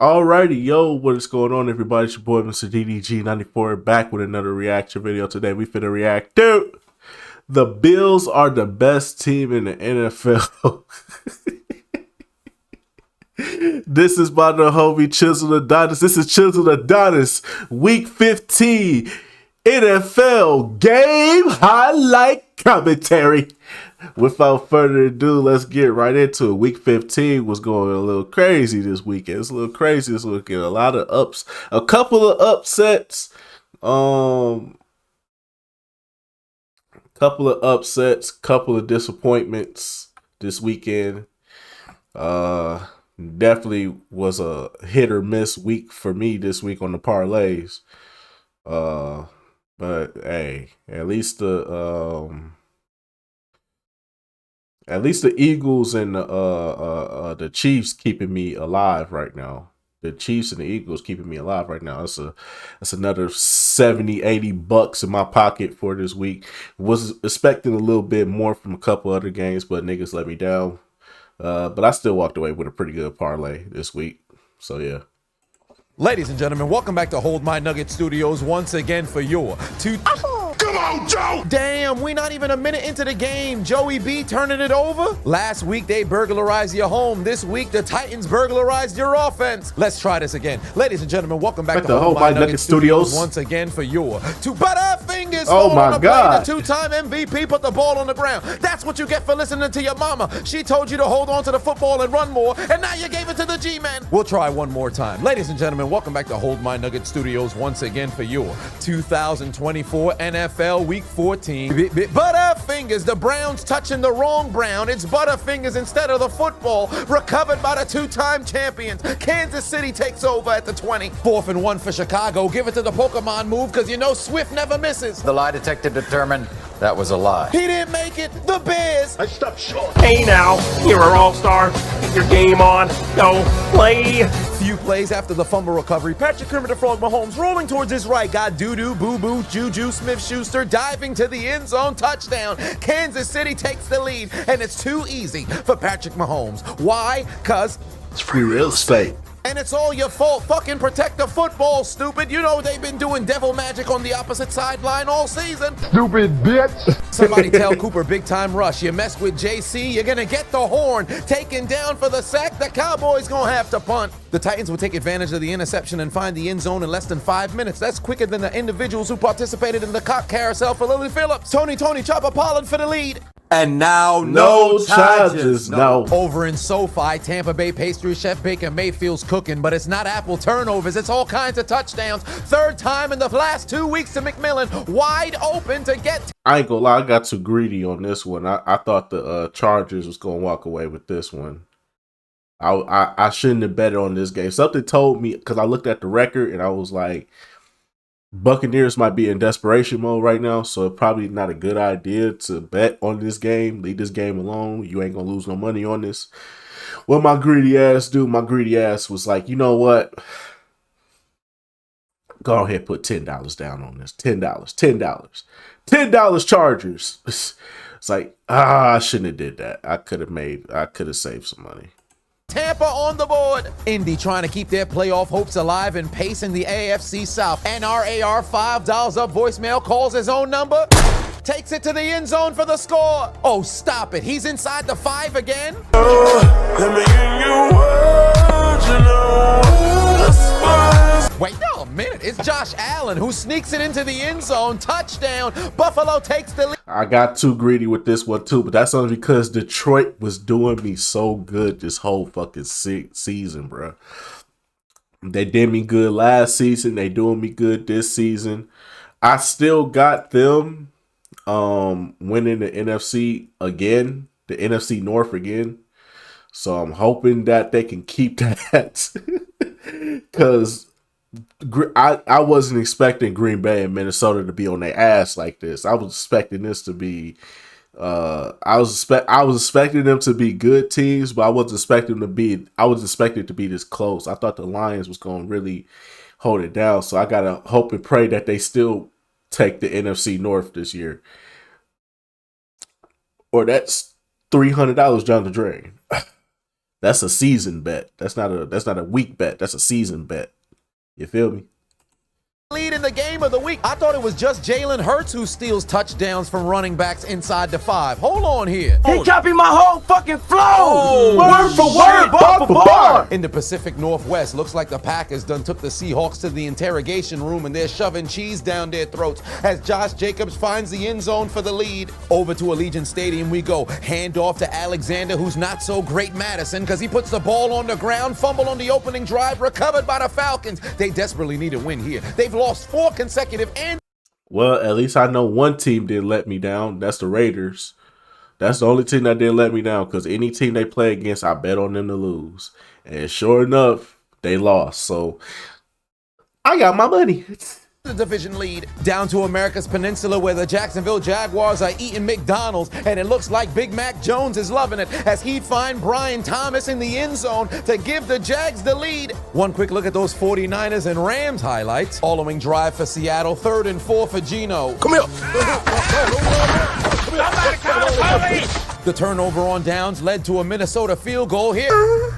Alrighty, yo, what is going on, everybody? It's your boy, Mr. DDG94, back with another reaction video. Today, we finna react to the Bills are the best team in the NFL. This is by the homie Chiseled Adonis. This is Chiseled Adonis, Week 15 NFL game highlight commentary. Without further ado, let's get right into it. Week 15 was going a little crazy this weekend. It's a little crazy this weekend. A lot of ups, a couple of upsets, couple of disappointments this weekend. Definitely was a hit or miss week for me this week on the parlays. But hey, at least the Eagles and the Chiefs keeping me alive right now. The Chiefs and the Eagles keeping me alive right now. That's another 70, 80 bucks in my pocket for this week. Was expecting a little bit more from a couple other games, but niggas let me down. But I still walked away with a pretty good parlay this week. So yeah. Ladies and gentlemen, welcome back to Hold My Nugget Studios once again for your Come on, Joe! Damn, we not even a minute into the game. Joey B turning it over? Last week, they burglarized your home. This week, the Titans burglarized your offense. Let's try this again. Ladies and gentlemen, welcome back to Hold My Nugget Studios once again for your two Butterfingers. Oh my God. The two-time MVP put the ball on the ground. That's what you get for listening to your mama. She told you to hold on to the football and run more, and now you gave it to the G-Man. We'll try one more time. Ladies and gentlemen, welcome back to Hold My Nugget Studios once again for your 2024 NFL Week 14. Butterfingers, the Browns touching the wrong Brown. It's Butterfingers instead of the football. Recovered by the two-time champions. Kansas City takes over at the 20. 4th and 1 for Chicago. Give it to the Pokemon move because you know Swift never misses. The lie detector determined that was a lie. He didn't make it. The Bears. I stopped short. Hey now, you're an all-star. Get your game on. Go play. Few plays after the fumble recovery, Patrick Kermit the Frog Mahomes rolling towards his right, got doo-doo, boo-boo, Juju Smith-Schuster diving to the end zone, touchdown. Kansas City takes the lead, and it's too easy for Patrick Mahomes. Why? Because it's free real estate. And it's all your fault. Fucking protect the football, stupid. You know they've been doing devil magic on the opposite sideline all season. Stupid bitch. Somebody tell Cooper big time rush. You mess with JC, you're gonna get the horn. Taken down for the sack, the Cowboys gonna have to punt. The Titans will take advantage of the interception and find the end zone in less than 5 minutes. That's quicker than the individuals who participated in the cock carousel for Lily Phillips. Tony Chopper Pollard for the lead. And now, no charges. No. Over in SoFi, Tampa Bay pastry chef Baker Mayfield's cooking, but it's not Apple turnovers. It's all kinds of touchdowns. Third time in the last 2 weeks to McMillan, wide open to get. I ain't gonna lie, I got too greedy on this one. I thought the Chargers was gonna walk away with this one. I shouldn't have betted on this game. Something told me, because I looked at the record and I was like, Buccaneers might be in desperation mode right now, so it's probably not a good idea to bet on this game. Leave this game alone. You ain't gonna lose no money on this. What my greedy ass do? My greedy ass was like, you know what? Go ahead, put $10 down on this. $10 Chargers. It's like, I shouldn't have did that. I could have saved some money. Tampa on the board. Indy trying to keep their playoff hopes alive and pacing the AFC South. NRAR $5 up voicemail, calls his own number, takes it to the end zone for the score. Oh, stop it. He's inside the 5 again. Wait, no, a minute. It's Josh Allen who sneaks it into the end zone. Touchdown. Buffalo takes the lead. I got too greedy with this one too, but that's only because Detroit was doing me so good this whole fucking season, bro. They did me good last season. They doing me good this season. I still got them winning the NFC again, the NFC North again. So I'm hoping that they can keep that because I wasn't expecting Green Bay and Minnesota to be on their ass like this. I was expecting this to be I was expecting them to be good teams, but I was expecting it to be this close. I thought the Lions was going to really hold it down. So I got to hope and pray that they still take the NFC North this year. Or that's $300 down the drain. That's a season bet. That's not a week bet. That's a season bet. You feel me? Lead in the game of the week. I thought it was just Jalen Hurts who steals touchdowns from running backs inside the 5. Hold on here. He copied my whole fucking flow. Word for word, bar for bar. In the Pacific Northwest, looks like the Packers done took the Seahawks to the interrogation room and they're shoving cheese down their throats as Josh Jacobs finds the end zone for the lead. Over to Allegiant Stadium we go. Hand off to Alexander, who's not so great Madison, because he puts the ball on the ground, fumble on the opening drive, recovered by the Falcons. They desperately need a win here. They've lost 4 consecutive and Well, at least I know one team didn't let me down. That's the Raiders. That's the only team that didn't let me down, because any team they play against, I bet on them to lose. And sure enough, they lost. So I got my money. the division lead. Down to America's Peninsula where the Jacksonville Jaguars are eating McDonald's, and it looks like Big Mac Jones is loving it as he'd find Brian Thomas in the end zone to give the Jags the lead. One quick look at those 49ers and Rams highlights. Following drive for Seattle, 3rd and 4 for Geno. Come here. The turnover on downs led to a Minnesota field goal here.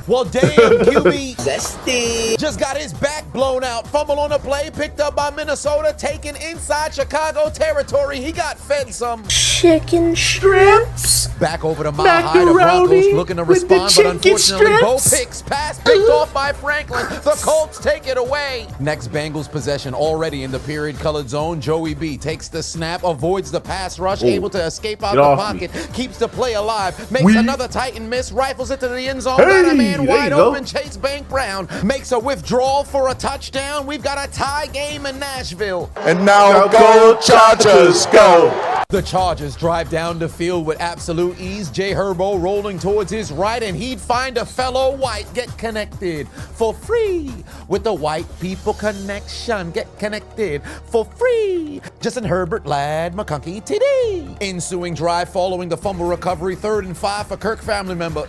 Well, damn, QB Zesty just got his back blown out. Fumble on the play, picked up by Minnesota, taken inside Chicago territory. He got fed some chicken strips. Back over to Mile High, the Broncos looking to respond, but unfortunately both picks pass picked off by Franklin. The Colts take it away. Next Bengals possession already in the period-colored zone. Joey B takes the snap, avoids the pass rush, able to escape out the pocket, keeps the play alive, makes another Titan miss, rifles it to the end zone, got a man wide open. Chase Bank Brown makes a withdrawal for a touchdown. We've got a tie game in Nashville. And now go Chargers, go! The Chargers drive down the field with absolute ease. Jay Herbo rolling towards his right, and he'd find a fellow white. Get connected for free with the White People Connection. Get connected for free. Justin Herbert, Lad McConkey, TD. Ensuing drive following the fumble recovery. 3rd and 5 for Kirk family member.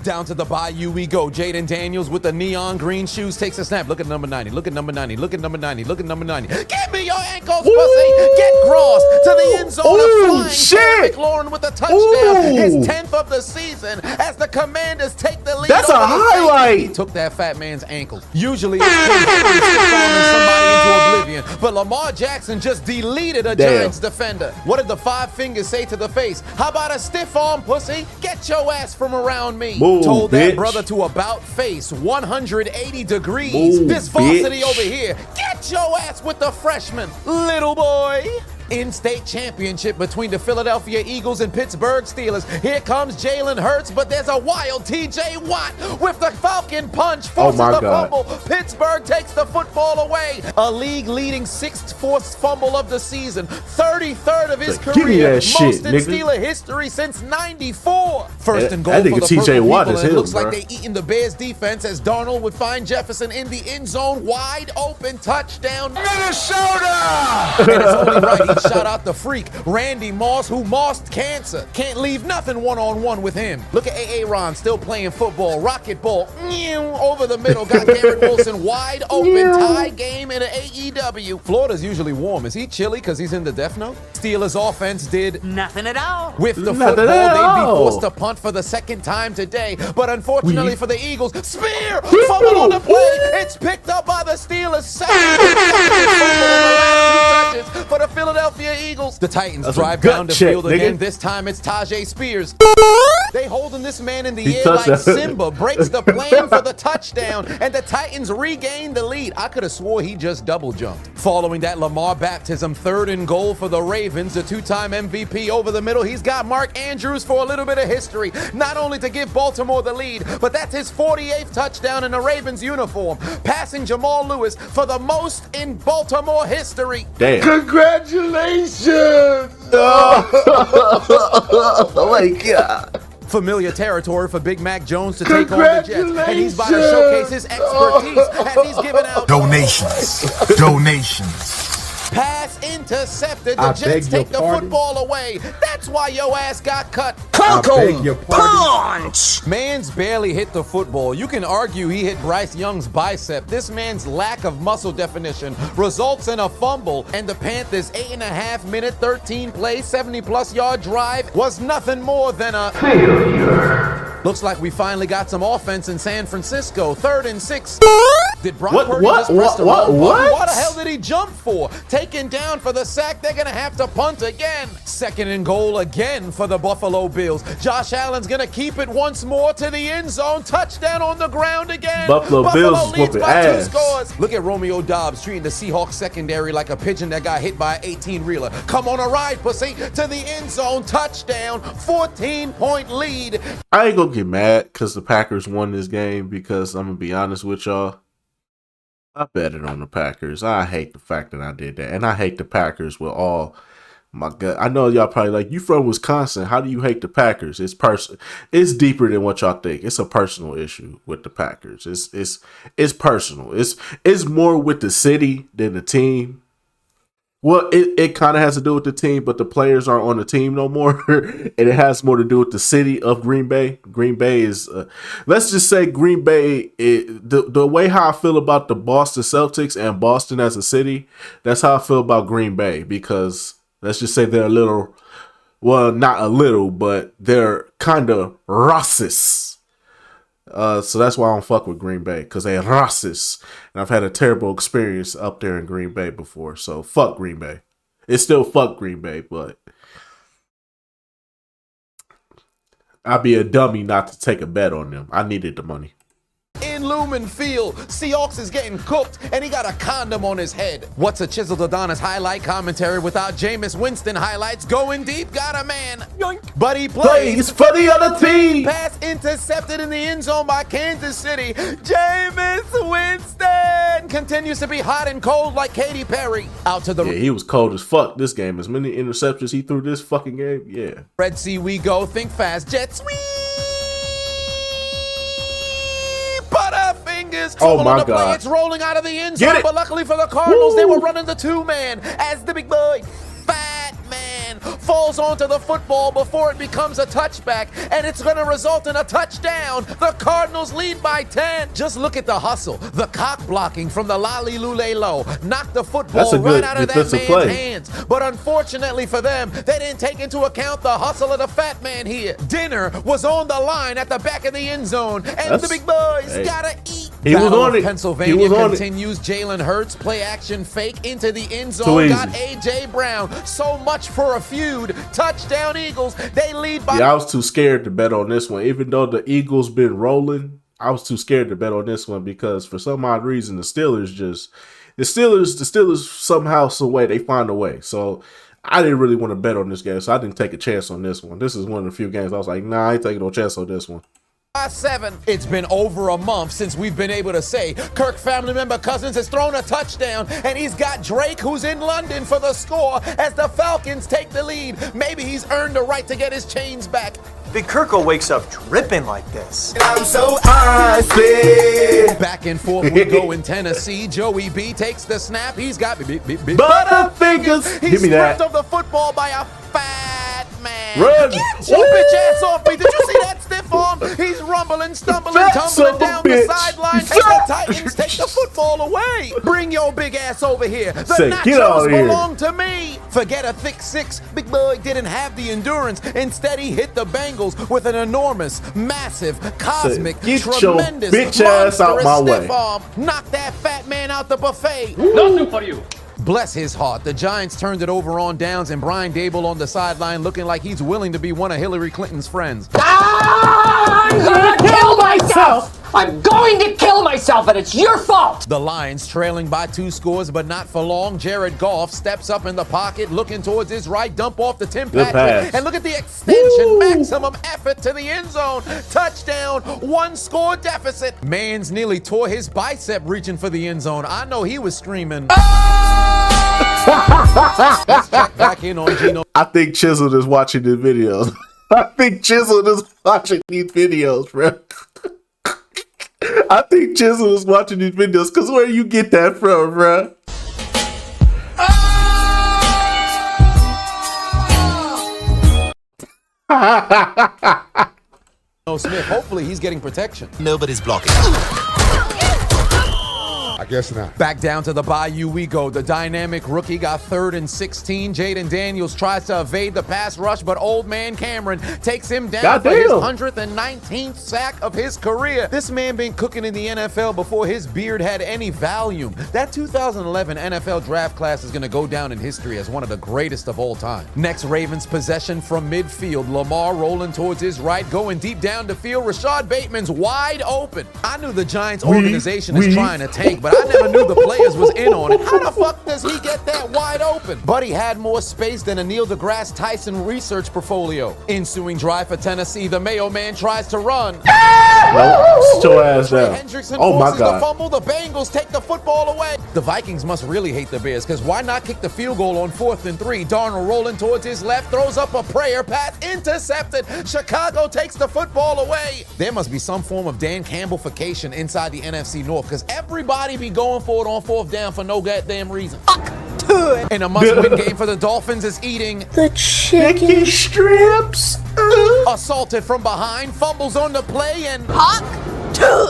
Down to the Bayou we go. Jaden Daniels with the neon green shoes takes a snap. Look at number 90. Look at number 90. Look at number 90. Look at number 90. Give me your ankles, pussy. Get crossed to the end zone. Flying Terry McLaurin with a touchdown. His 10th of the season as the Commanders take the lead. That's a highlight. He took that fat man's ankles. Usually it's falling somebody into oblivion, but Lamar Jackson just deleted a Giants defender. What did the 5 fingers say to the face? How about a stiff arm, pussy? Get your ass from around me. Move, told that bitch. brother to about face 180 degrees. Move, this varsity bitch. over here. Get your ass with the freshman, little boy. In-state championship between the Philadelphia Eagles and Pittsburgh Steelers. Here comes Jalen Hurts, but there's a wild TJ Watt with the Falcon punch, forces the fumble. Pittsburgh takes the football away. A league-leading 6th forced fumble of the season, 33rd of his career, most in Steeler history since '94. First and goal for the TJ Watt people, is and it him, looks bro. like they eating the Bears defense as Darnold would find Jefferson in the end zone, wide open touchdown. Minnesota! And it's only right he shout out the freak, Randy Moss, who mossed cancer. Can't leave nothing one-on-one with him. Look at Aaron still playing football. Rocket ball, over the middle. Got Garrett Wilson wide open. Tie game in an AEW. Florida's usually warm. Is he chilly because he's in the Death Note? Steelers offense did Nothing at all. with the football. They'd be forced to punt for the 2nd time today. But unfortunately for the Eagles, spear, fumble on the play. It's picked up by the Steelers. Second for the Philadelphia Eagles. The Titans drive down the field again. This time it's Tajay Spears. They holding this man in the air like Simba. Breaks the plane for the touchdown, and the Titans regain the lead. I could have swore he just double jumped. Following that Lamar baptism, 3rd and goal for the Ravens. The 2-time MVP over the middle. He's got Mark Andrews for a little bit of history. Not only to give Baltimore the lead, but that's his 48th touchdown in the Ravens uniform. Passing Jamal Lewis for the most in Baltimore history. Damn. Congratulations! Oh my God. Familiar territory for Big Mac Jones to take on the Jets, and he's about to showcase his expertise as he's giving out Donations. pass intercepted. The Jets take the football away. That's why your ass got cut. Punch! Man's barely hit the football. You can argue he hit Bryce Young's bicep. This man's lack of muscle definition results in a fumble, and the Panthers' 8.5-minute, 13-play, 70-plus yard drive was nothing more than a failure. Looks like we finally got some offense in San Francisco. 3rd and 6. Did Brock What? Purdy What? just press the What? wrong What? button? What the hell did he jump for? Taken down for the sack. They're going to have to punt again. 2nd and goal again for the Buffalo Bills. Josh Allen's going to keep it once more to the end zone. Touchdown on the ground again. Buffalo Bills leads whooping by 2 ass. scores. Look at Romeo Doubs treating the Seahawks secondary like a pigeon that got hit by an 18-reeler. Come on a ride, pussy, to the end zone. Touchdown. 14-point lead. I ain't gonna get mad because the Packers won this game because I'm gonna be honest with y'all. I betted on the Packers. I hate the fact that I did that. And I hate the Packers with all my gut. I know y'all probably like, you from Wisconsin. How do you hate the Packers? It's deeper than what y'all think. It's a personal issue with the Packers. It's personal. It's more with the city than the team. Well, it kind of has to do with the team, but the players aren't on the team no more. And it has more to do with the city of Green Bay. Green Bay is, let's just say Green Bay, the way how I feel about the Boston Celtics and Boston as a city, that's how I feel about Green Bay. Because let's just say they're a little, well, not a little, but they're kind of racist. So that's why I don't fuck with Green Bay, because they're racist. And I've had a terrible experience up there in Green Bay before. So fuck Green Bay. It's still fuck Green Bay, but I'd be a dummy not to take a bet on them. I needed the money. In Lumen Field, Seahawks is getting cooked, and he got a condom on his head. What's a Chiseled Adonis highlight commentary without Jameis Winston highlights? Going deep, got a man. Yoink. But he plays for the other team. Pass intercepted in the end zone by Kansas City. Jameis Winston continues to be hot and cold like Katy Perry. Out to the he was cold as fuck this game. As many interceptions he threw this fucking game, yeah. Red Sea we go, think fast, jet sweep. Butterfingers. Oh my on the play. God. It's rolling out of the end zone, but luckily for the Cardinals, they were running the 2-man as the big boy, fat man, falls onto the football before it becomes a touchback, and it's going to result in a touchdown. The Cardinals lead by 10. Just look at the hustle, the cock blocking from the Lali Lulelo. Knocked the football right out of that man's hands. But unfortunately for them, they didn't take into account the hustle of the fat man here. Dinner was on the line at the back of the end zone, and the big boys gotta eat. He was on it. Pennsylvania continues. Jalen Hurts play action fake into the end zone. Got A.J. Brown. So much for a feud. Touchdown Eagles. They lead by. Yeah, I was too scared to bet on this one. Even though the Eagles been rolling, I was too scared to bet on this one because for some odd reason the Steelers somehow, some way they find a way. So I didn't really want to bet on this game, so I didn't take a chance on this one. This is one of the few games I was like, nah, I ain't taking no chance on this one. 7. It's been over a month since we've been able to say Kirk family member Cousins has thrown a touchdown, and he's got Drake, who's in London, for the score as the Falcons take the lead. Maybe he's earned the right to get his chains back. Big Kirkle wakes up dripping like this. I'm so icy. Back and forth we go in Tennessee. Joey B takes the snap. He's got Butterfingers. He's Give me that. stripped of the football by a fat man. Run. Get your bitch ass off me. Did you see that stiff arm? He's rumbling, stumbling, tumbling down the sideline. Take the Titans, take the football away. Bring your big ass over here. The nachos belong to me. Forget a thick 6. Big boy didn't have the endurance. Instead, he hit the Bengals with an enormous, massive, cosmic, tremendous, bitch ass out my way. Arm. Knock that fat man out the buffet. Nothing for you. Bless his heart. The Giants turned it over on downs, and Brian Dable on the sideline looking like he's willing to be one of Hillary Clinton's friends. I'm gonna kill myself! I'm going to kill myself, and it's your fault! The Lions trailing by 2 scores, but not for long. Jared Goff steps up in the pocket, looking towards his right, dump off to Tim Patrick, and look at the extension, maximum effort to the end zone. Touchdown, 1-score deficit. Mans nearly tore his bicep reaching for the end zone. I know he was screaming. Let's check back in on Gino. I think Chiseled is watching these videos. I think Chiseled is watching these videos, bro. I think Chiseled is watching these videos because where you get that from, bro? Smith, hopefully he's getting protection. Nobody's blocking. I guess not. Back down to the Bayou we go. The dynamic rookie got 3rd and 16. Jaden Daniels tries to evade the pass rush, but old man Cameron takes him down for his 119th sack of his career. This man been cooking in the NFL before his beard had any volume. That 2011 NFL draft class is going to go down in history as one of the greatest of all time. Next, Ravens possession from midfield. Lamar rolling towards his right, going deep down the field. Rashad Bateman's wide open. I knew the Giants organization is trying to tank, but I never knew the players was in on it. How the fuck does he get that wide open? But he had more space than a Neil deGrasse Tyson research portfolio. Ensuing drive for Tennessee, the Mayo Man tries to run. Sit your ass down. Hendrickson Oh my forces the God. fumble. The Bengals take the football away. The Vikings must really hate the Bears, because why not kick the field goal on 4th and 3? Darnold rolling towards his left, throws up a prayer pass, intercepted. Chicago takes the football away. There must be some form of Dan Campbell-fication inside the NFC North, because everybody be going for it on 4th down for no goddamn reason. In a must-win game for the Dolphins is eating The chicken strips. assaulted from behind, fumbles on the play, and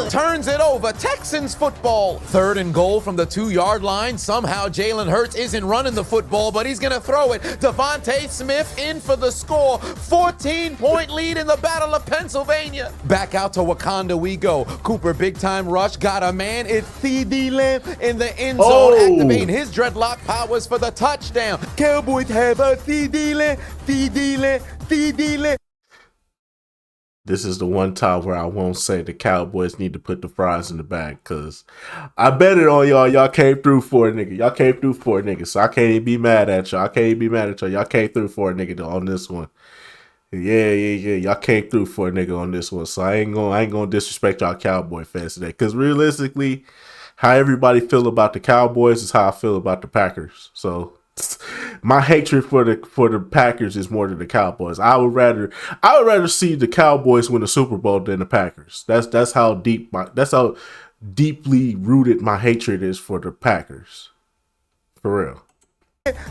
turns it over. Texans football. 3rd and goal from the 2-yard line. Somehow Jalen Hurts isn't running the football, but he's going to throw it. Devontae Smith in for the score. 14-point lead in the Battle of Pennsylvania. Back out to Wakanda we go. Cooper big-time rush. Got a man. It's CeeDee Lamb in the end zone, activating his dreadlock powers for the touchdown. Cowboys have a CeeDee Lamb, CeeDee Lamb, CeeDee Lamb. This is the one time where I won't say the Cowboys need to put the fries in the bag, because I bet it on y'all. Y'all came through for a nigga. Y'all came through for a nigga. So I can't even be mad at y'all. I can't even be mad at y'all. Y'all came through for a nigga on this one. Yeah. Y'all came through for a nigga on this one. So I ain't gonna disrespect y'all Cowboy fans today. Because realistically, how everybody feel about the Cowboys is how I feel about the Packers. So my hatred for the Packers is more than the Cowboys. I would rather see the Cowboys win the Super Bowl than the Packers. That's how deeply rooted my hatred is for the Packers. For real.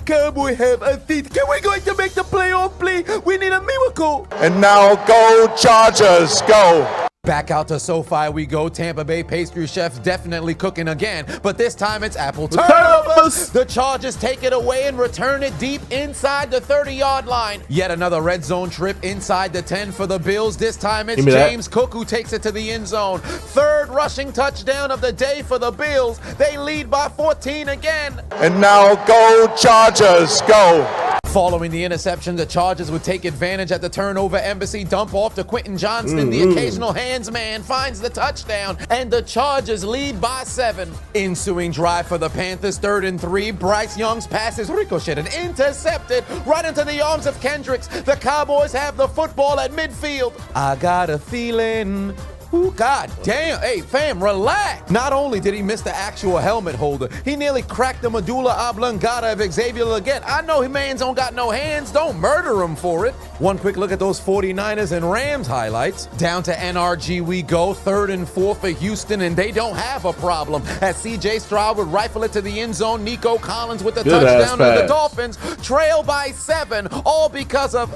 Cowboy have a seat. Can we going to make the playoff, please? We need a miracle. And now go Chargers, go. Back out to SoFi we go. Tampa Bay pastry chefs definitely cooking again, but this time it's apple turnovers. The Chargers take it away and return it deep inside the 30-yard line. Yet another red zone trip inside the 10 for the Bills. This time it's James Cook who takes it to the end zone. 3rd rushing touchdown of the day for the Bills. They lead by 14 again. And now go Chargers, go. Following the interception, the Chargers would take advantage at the turnover embassy, dump off to Quentin Johnston. The occasional hands man finds the touchdown, and the Chargers lead by 7. Ensuing drive for the Panthers, 3rd and 3. Bryce Young's pass is ricocheted, intercepted right into the arms of Kendricks. The Cowboys have the football at midfield. I got a feeling. Ooh, God damn. Hey, fam, relax. Not only did he miss the actual helmet holder, he nearly cracked the medulla oblongata of Xavier Leggett. I know his man's don't got no hands. Don't murder him for it. One quick look at those 49ers and Rams highlights. Down to NRG we go. 3rd and 4 for Houston, and they don't have a problem. As C.J. Stroud would rifle it to the end zone. Nico Collins with the touchdown to the Dolphins. Trail by 7, all because of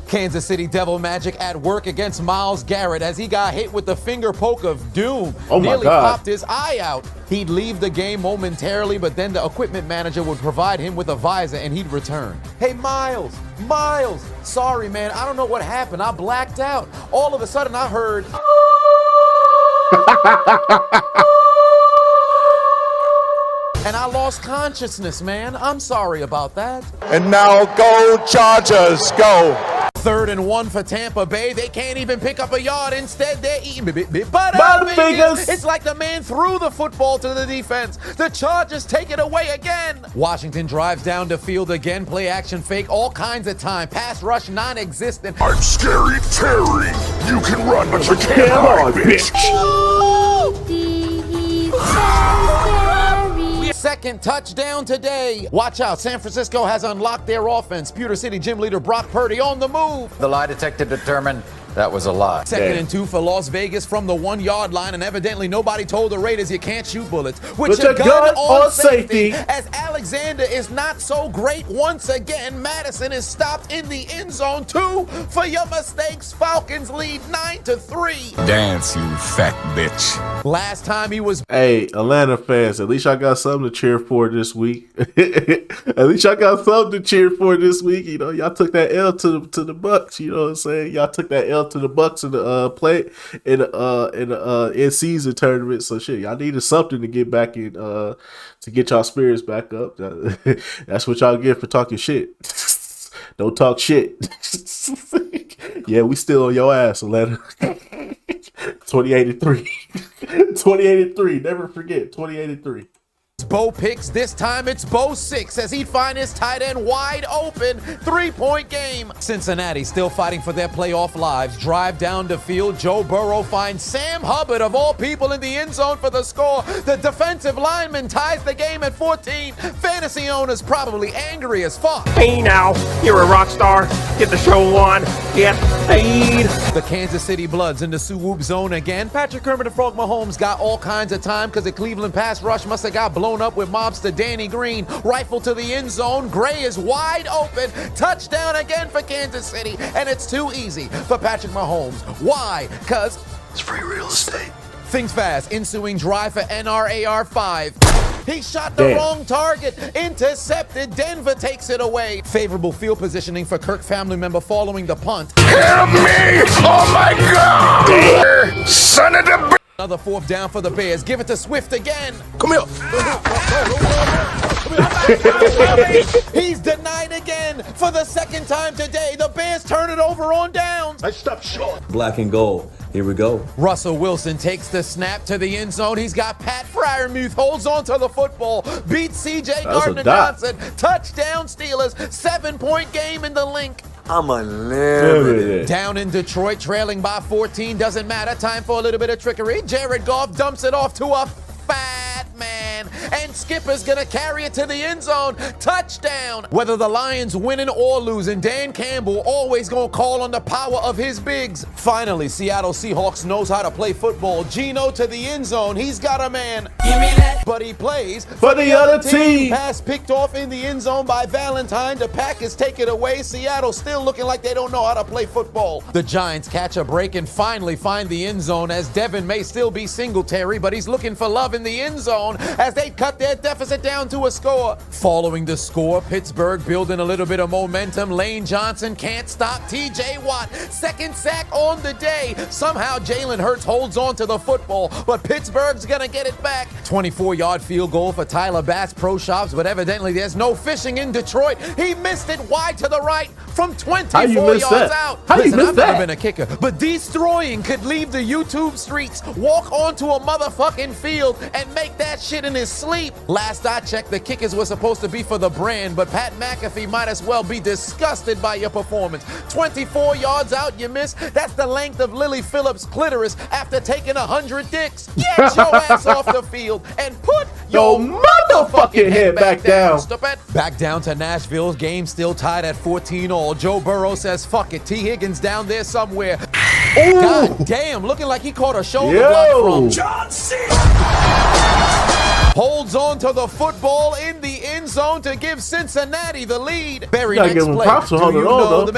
Kansas City Devil Magic at work against Myles Garrett as he got hit with the finger poke of doom. Nearly popped his eye out. He'd leave the game momentarily, but then the equipment manager would provide him with a visor and he'd return. Hey, Miles, sorry, man, I don't know what happened. I blacked out. All of a sudden, I heard... and I lost consciousness, man. I'm sorry about that. And now go Chargers, go. 3rd and 1 for Tampa Bay. They can't even pick up a yard. Instead, they're eating Butterfingers. It's like the man threw the football to the defense. The Chargers take it away again. Washington drives down the field again. Play action fake all kinds of time. Pass rush non-existent. I'm Scary Terry. You can run, but you can't hide, bitch. Second touchdown today. Watch out. San Francisco has unlocked their offense. Pewter City gym leader Brock Purdy on the move. The lie detector determined that was a lie. 2nd and 2 for Las Vegas from the 1-yard line, and evidently nobody told the Raiders you can't shoot bullets. With your gun on safety. As Alexander is not so great once again, Madison is stopped in the end zone. 2 for your mistakes. Falcons lead 9-3. Dance, you fat bitch. Last time he was Hey, Atlanta fans, at least I got something to cheer for this week. At least I got something to cheer for this week. You know, y'all took that L to the Bucks. You know what I'm saying? Y'all took that L to the Bucks in the play in the in season tournament. So shit, y'all needed something to get back in to get y'all spirits back up. That's what y'all get for talking shit. Don't talk shit. Yeah, we still on your ass, Atlanta. 2083. 2083. Never forget. 2083. Bo picks. This time it's Bo 6 as he finds his tight end wide open. 3-point game. Cincinnati still fighting for their playoff lives. Drive down the field. Joe Burrow finds Sam Hubbard of all people in the end zone for the score. The defensive lineman ties the game at 14. Fantasy owners probably angry as fuck. Hey now, you're a rock star. Get the show on. Get paid. The Kansas City Bloods in the swoop zone again. Patrick Kermit the Frog Mahomes got all kinds of time because the Cleveland pass rush must have got blown up with mobster Danny Green. Rifle to the end zone. Gray is wide open. Touchdown again for Kansas City. And it's too easy for Patrick Mahomes. Why? Because It's free real estate. things fast. Ensuing drive for NRAR 5. He shot the wrong target. Intercepted. Denver takes it away. Favorable field positioning for Kirk family member following the punt. Help me! Oh my God! Son of the... Another fourth down for the Bears. Give it to Swift again. Come here. He's denied again for the second time today. The Bears turn it over on downs. I stopped short. Black and gold. Here we go. Russell Wilson takes the snap to the end zone. He's got Pat Freiermuth, holds on to the football, beats C.J. Gardner-Johnson. Touchdown Steelers. 7-point game in the link. I'm unlimited. Down in Detroit, trailing by 14. Doesn't matter. Time for a little bit of trickery. Jared Goff dumps it off to a fat man. And Skipper's going to carry it to the end zone. Touchdown. Whether the Lions winning or losing, Dan Campbell always going to call on the power of his bigs. Finally, Seattle Seahawks knows how to play football. Geno to the end zone. He's got a man. Give me that. But he plays For the other team. Pass picked off in the end zone by Valentine. The Packers take it away. Seattle still looking like they don't know how to play football. The Giants catch a break and finally find the end zone as Devin may still be Singletary, but he's looking for love in the end zone as they cut their deficit down to a score. Following the score, Pittsburgh building a little bit of momentum. Lane Johnson can't stop T.J. Watt. Second sack on the day. Somehow Jalen Hurts holds on to the football, but Pittsburgh's gonna get it back. 24-yard field goal for Tyler Bass Pro Shops, but evidently there's no fishing in Detroit. He missed it wide to the right from 24 yards out. How you Listen, miss I've never that? been a kicker, but destroying could leave the YouTube streets, walk onto a motherfucking field, and make that shit in his sleep. Last I checked, the kickers were supposed to be for the brand, but Pat McAfee might as well be disgusted by your performance. 24 yards out, you miss. That's the length of Lily Phillips' clitoris after taking 100 dicks. Get your ass off the field and put your motherfucking head back down. Stupid. Back down to Nashville. Game still tied at 14-all. Joe Burrow says, fuck it. T. Higgins down there somewhere. God damn, looking like he caught a shoulder block from John C. holds on to the football in the end zone to give Cincinnati the lead. Very Gotta next give him play. props for Do holding you on, know though. the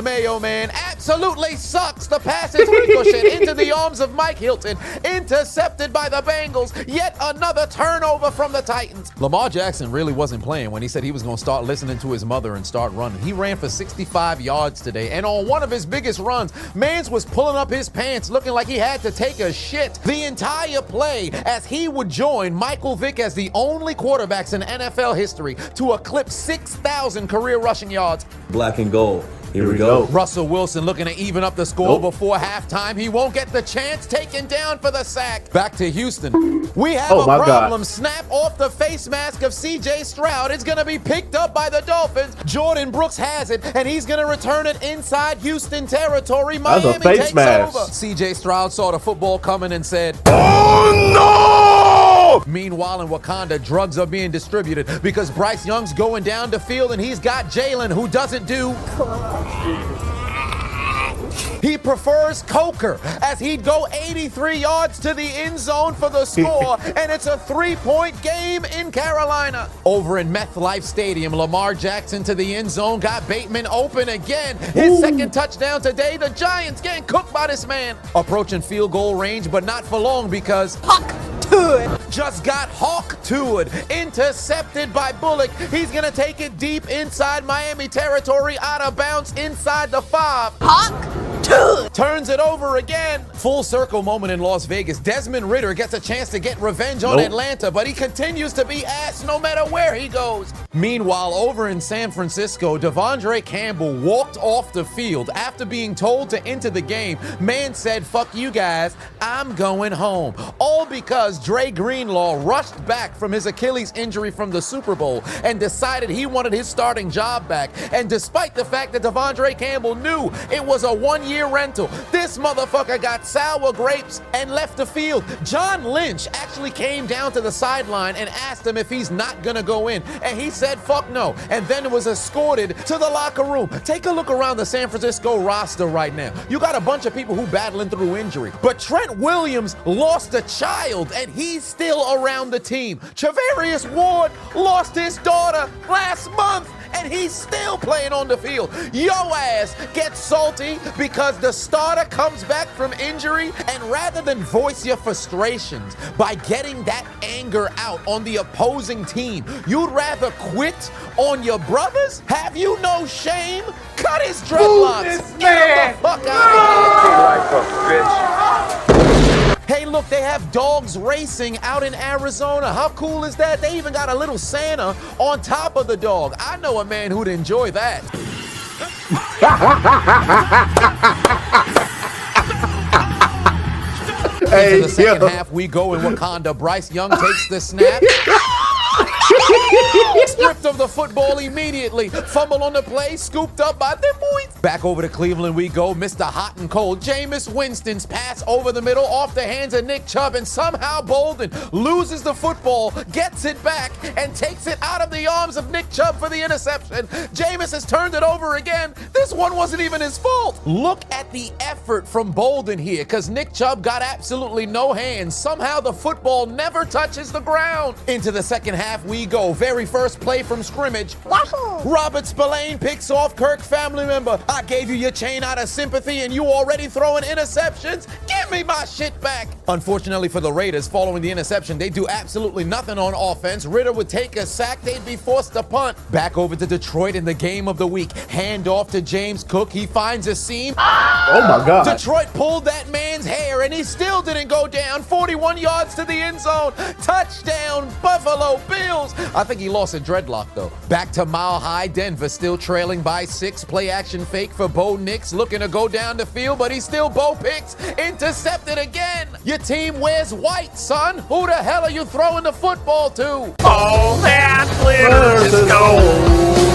Mayo Man absolutely sucks. The pass is ricocheted into the arms of Mike Hilton. Intercepted by the Bengals. Yet another turnover from the Titans. Lamar Jackson really wasn't playing when he said he was going to start listening to his mother and start running. He ran for 65 yards today, and on one of his biggest runs, Mans was pulling up his pants looking like he had to take a shit the entire play as he would join Michael Vick as the only quarterbacks in NFL history to eclipse 6,000 career rushing yards. Black and gold. Here we go. Russell Wilson looking to even up the score before halftime. He won't get the chance, taken down for the sack. Back to Houston. We have a problem. God. Snap off the face mask of C.J. Stroud. It's going to be picked up by the Dolphins. Jordan Brooks has it, and he's going to return it inside Houston territory. That's a Miami face takes mask. over. C.J. Stroud saw the football coming and said, Oh no! meanwhile, in Wakanda, drugs are being distributed because Bryce Young's going down the field and he's got Jalen, who doesn't do He prefers Coker as he'd go 83 yards to the end zone for the score, and it's a 3-point game in Carolina. Over in MetLife Stadium, Lamar Jackson to the end zone, got Bateman open again. His second touchdown today. The Giants getting cooked by this man. Approaching field goal range, but not for long because just got hawk-toed, intercepted by Bullock. He's gonna take it deep inside Miami territory, out of bounds inside the 5. Turns it over again. Full circle moment in Las Vegas. Desmond Ridder gets a chance to get revenge on Atlanta, but he continues to be ass no matter where he goes. Meanwhile, over in San Francisco, Devondre Campbell walked off the field after being told to enter the game. Man said, fuck you guys, I'm going home. All because Dre Greenlaw rushed back from his Achilles injury from the Super Bowl and decided he wanted his starting job back. And despite the fact that Devondre Campbell knew it was a one-year rental, this motherfucker got sour grapes and left the field. John Lynch actually came down to the sideline and asked him if he's not gonna go in, and he said fuck no, and then was escorted to the locker room. Take a look around the San Francisco roster right now. You got a bunch of people who battling through injury, but Trent Williams lost a child and he's still around the team. Travarius Ward lost his daughter last month and he's still playing on the field. Yo ass gets salty because the starter comes back from injury, and rather than voice your frustrations by getting that anger out on the opposing team, you'd rather quit on your brothers? Have you no shame? Cut his dreadlocks. Get the fuck out of here. Hey, look, they have dogs racing out in Arizona. How cool is that? They even got a little Santa on top of the dog. I know a man who'd enjoy that. Into the second half we go in Wakanda. Bryce Young takes the snap. Stripped of the football immediately. Fumble on the play, scooped up by them boys. Back over to Cleveland we go. Mr. Hot and Cold. Jameis Winston's pass over the middle off the hands of Nick Chubb, and somehow Bolden loses the football, gets it back, and takes it out of the arms of Nick Chubb for the interception. Jameis has turned it over again. This one wasn't even his fault. Look at the effort from Bolden here, because Nick Chubb got absolutely no hands. Somehow the football never touches the ground. Into the second half we go. Very first play from scrimmage. Robert Spillane picks off Kirk family member. I gave you your chain out of sympathy and you already throwing interceptions? Give me my shit back. Unfortunately for the Raiders, following the interception, they do absolutely nothing on offense. Ridder would take a sack, they'd be forced to punt. Back over to Detroit in the game of the week. Hand off to James Cook. He finds a seam. Oh my God. Detroit pulled that man's hair and he still didn't go down. 41 yards to the end zone. Touchdown, Buffalo Bills. I think he lost a dreadlock though. Back to Mile High Denver, still trailing by 6. Play action fake for Bo Nix, looking to go down the field, but he's still Bo Picks. Intercepted again. Your team wears white, son. Who the hell are you throwing the football to? All that glitters is gold.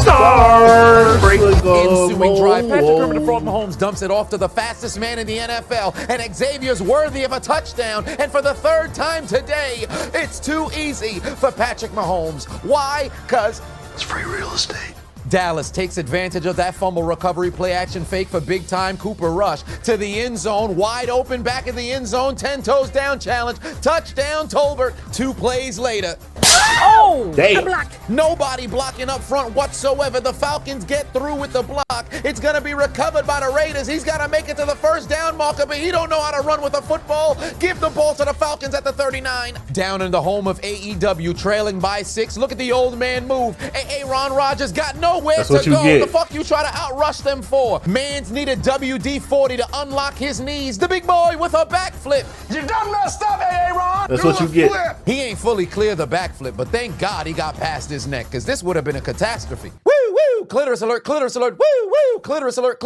Stars. Ensuing drive. Patrick Graham to front Mahomes dumps it off to the fastest man in the NFL, and Xavier's worthy of a touchdown. And for the third time today, it's too easy for Patrick Mahomes. Why? Because It's free real estate. Dallas takes advantage of that fumble recovery, play action fake for big time Cooper Rush to the end zone, wide open back in the end zone, 10 toes down challenge, touchdown Tolbert. 2 plays later. Oh! Damn. Nobody blocking up front whatsoever. The Falcons get through with the block. It's going to be recovered by the Raiders. He's got to make it to the first down marker, but he don't know how to run with a football. Give the ball to the Falcons at the 39. Down in the home of AEW, trailing by 6. Look at the old man move. Aaron Rodgers got nowhere to go. Get. The fuck you try to outrush them for? Mans needed WD-40 to unlock his knees. The big boy with a backflip. You done messed up, Aaron. That's what you get. He ain't fully clear the backflip, but thank God he got past his neck, because this would have been a catastrophe. Woo, woo, clitoris alert, clitoris alert, woo, woo, clitoris alert,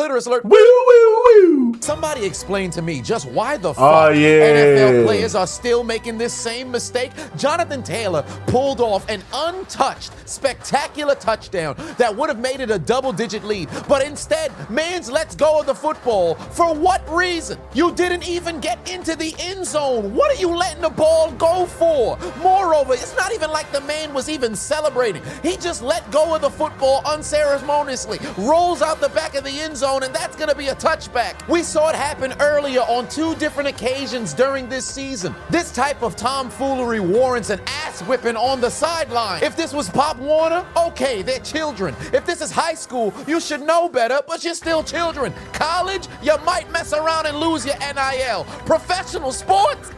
Woo, woo, woo. Somebody explain to me just why the fuck NFL players are still making this same mistake. Jonathan Taylor pulled off an untouched, spectacular touchdown that would have made it a double-digit lead, but instead, Mans lets go of the football. For what reason? You didn't even get into the end zone. What are you letting the ball go for? Moreover, it's not even like the man was even celebrating. He just let go of the football unceremoniously unceremoniously rolls out the back of the end zone, and that's going to be a touchback. We saw it happen earlier on 2 different occasions during this season. This type of tomfoolery warrants an ass whipping on the sideline. If this was Pop Warner, okay, they're children. If this is high school, you should know better, but you're still children. College, you might mess around and lose your NIL. Professional sports?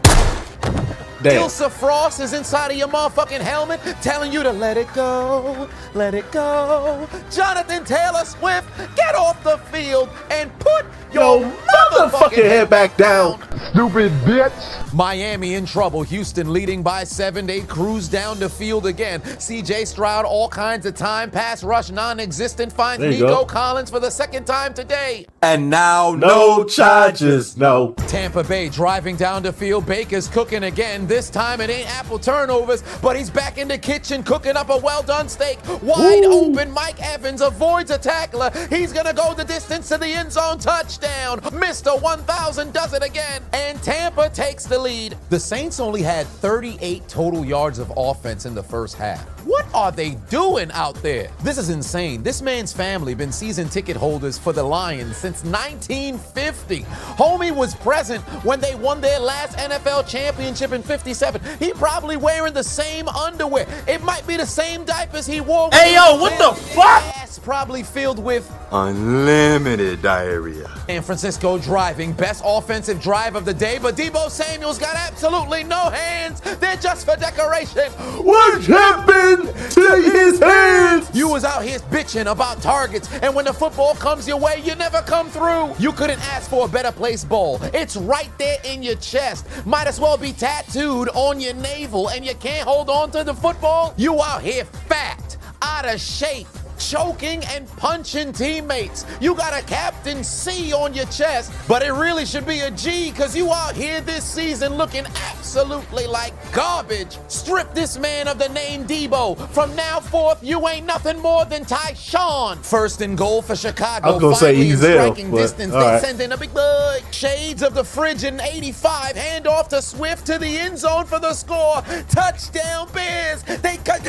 Damn. Ilsa Frost is inside of your motherfucking helmet telling you to let it go, let it go. Jonathan Taylor Swift, get off the field and put your motherfucking head back down. Stupid bitch. Miami in trouble. Houston leading by 7. They cruise down the field again. CJ Stroud, all kinds of time. Pass rush non-existent. Finds There you Nico go. Collins for the 2nd time today. And now, No charges, no. Tampa Bay driving down the field. Baker's cooking again. This time it ain't apple turnovers, but he's back in the kitchen cooking up a well-done steak. Wide open, Mike Evans avoids a tackler. He's gonna go the distance to the end zone. Touchdown. Mr. 1000 does it again. And Tampa takes the lead. The Saints only had 38 total yards of offense in the first half. What are they doing out there? This is insane. This man's family been season ticket holders for the Lions since 1950. Homie was present when they won their last NFL championship in 57. He probably wearing the same underwear. It might be the same diapers he wore. Hey, yo, what the fuck? Ass probably filled with unlimited diarrhea. San Francisco driving, best offensive drive of the day, but Deebo Samuel's got absolutely no hands. They're just for decoration. What happened to his hands? You was out here bitching about targets, and when the football comes your way, you never come through. You couldn't ask for a better place ball. It's right there in your chest. Might as well be tattooed on your navel, and you can't hold on to the football? You out here fat, out of shape, choking and punching teammates. You got a Captain C on your chest, but it really should be a G, because you out here this season looking absolutely like garbage. Strip this man of the name Debo. From now forth, you ain't nothing more than Tyshawn. 1st and goal for Chicago. I was gonna say Finally in Ezel, striking but, distance, all they right. send in a big boy. Shades of the fridge in 85. Hand off to Swift to the end zone for the score. Touchdown Bears. They cut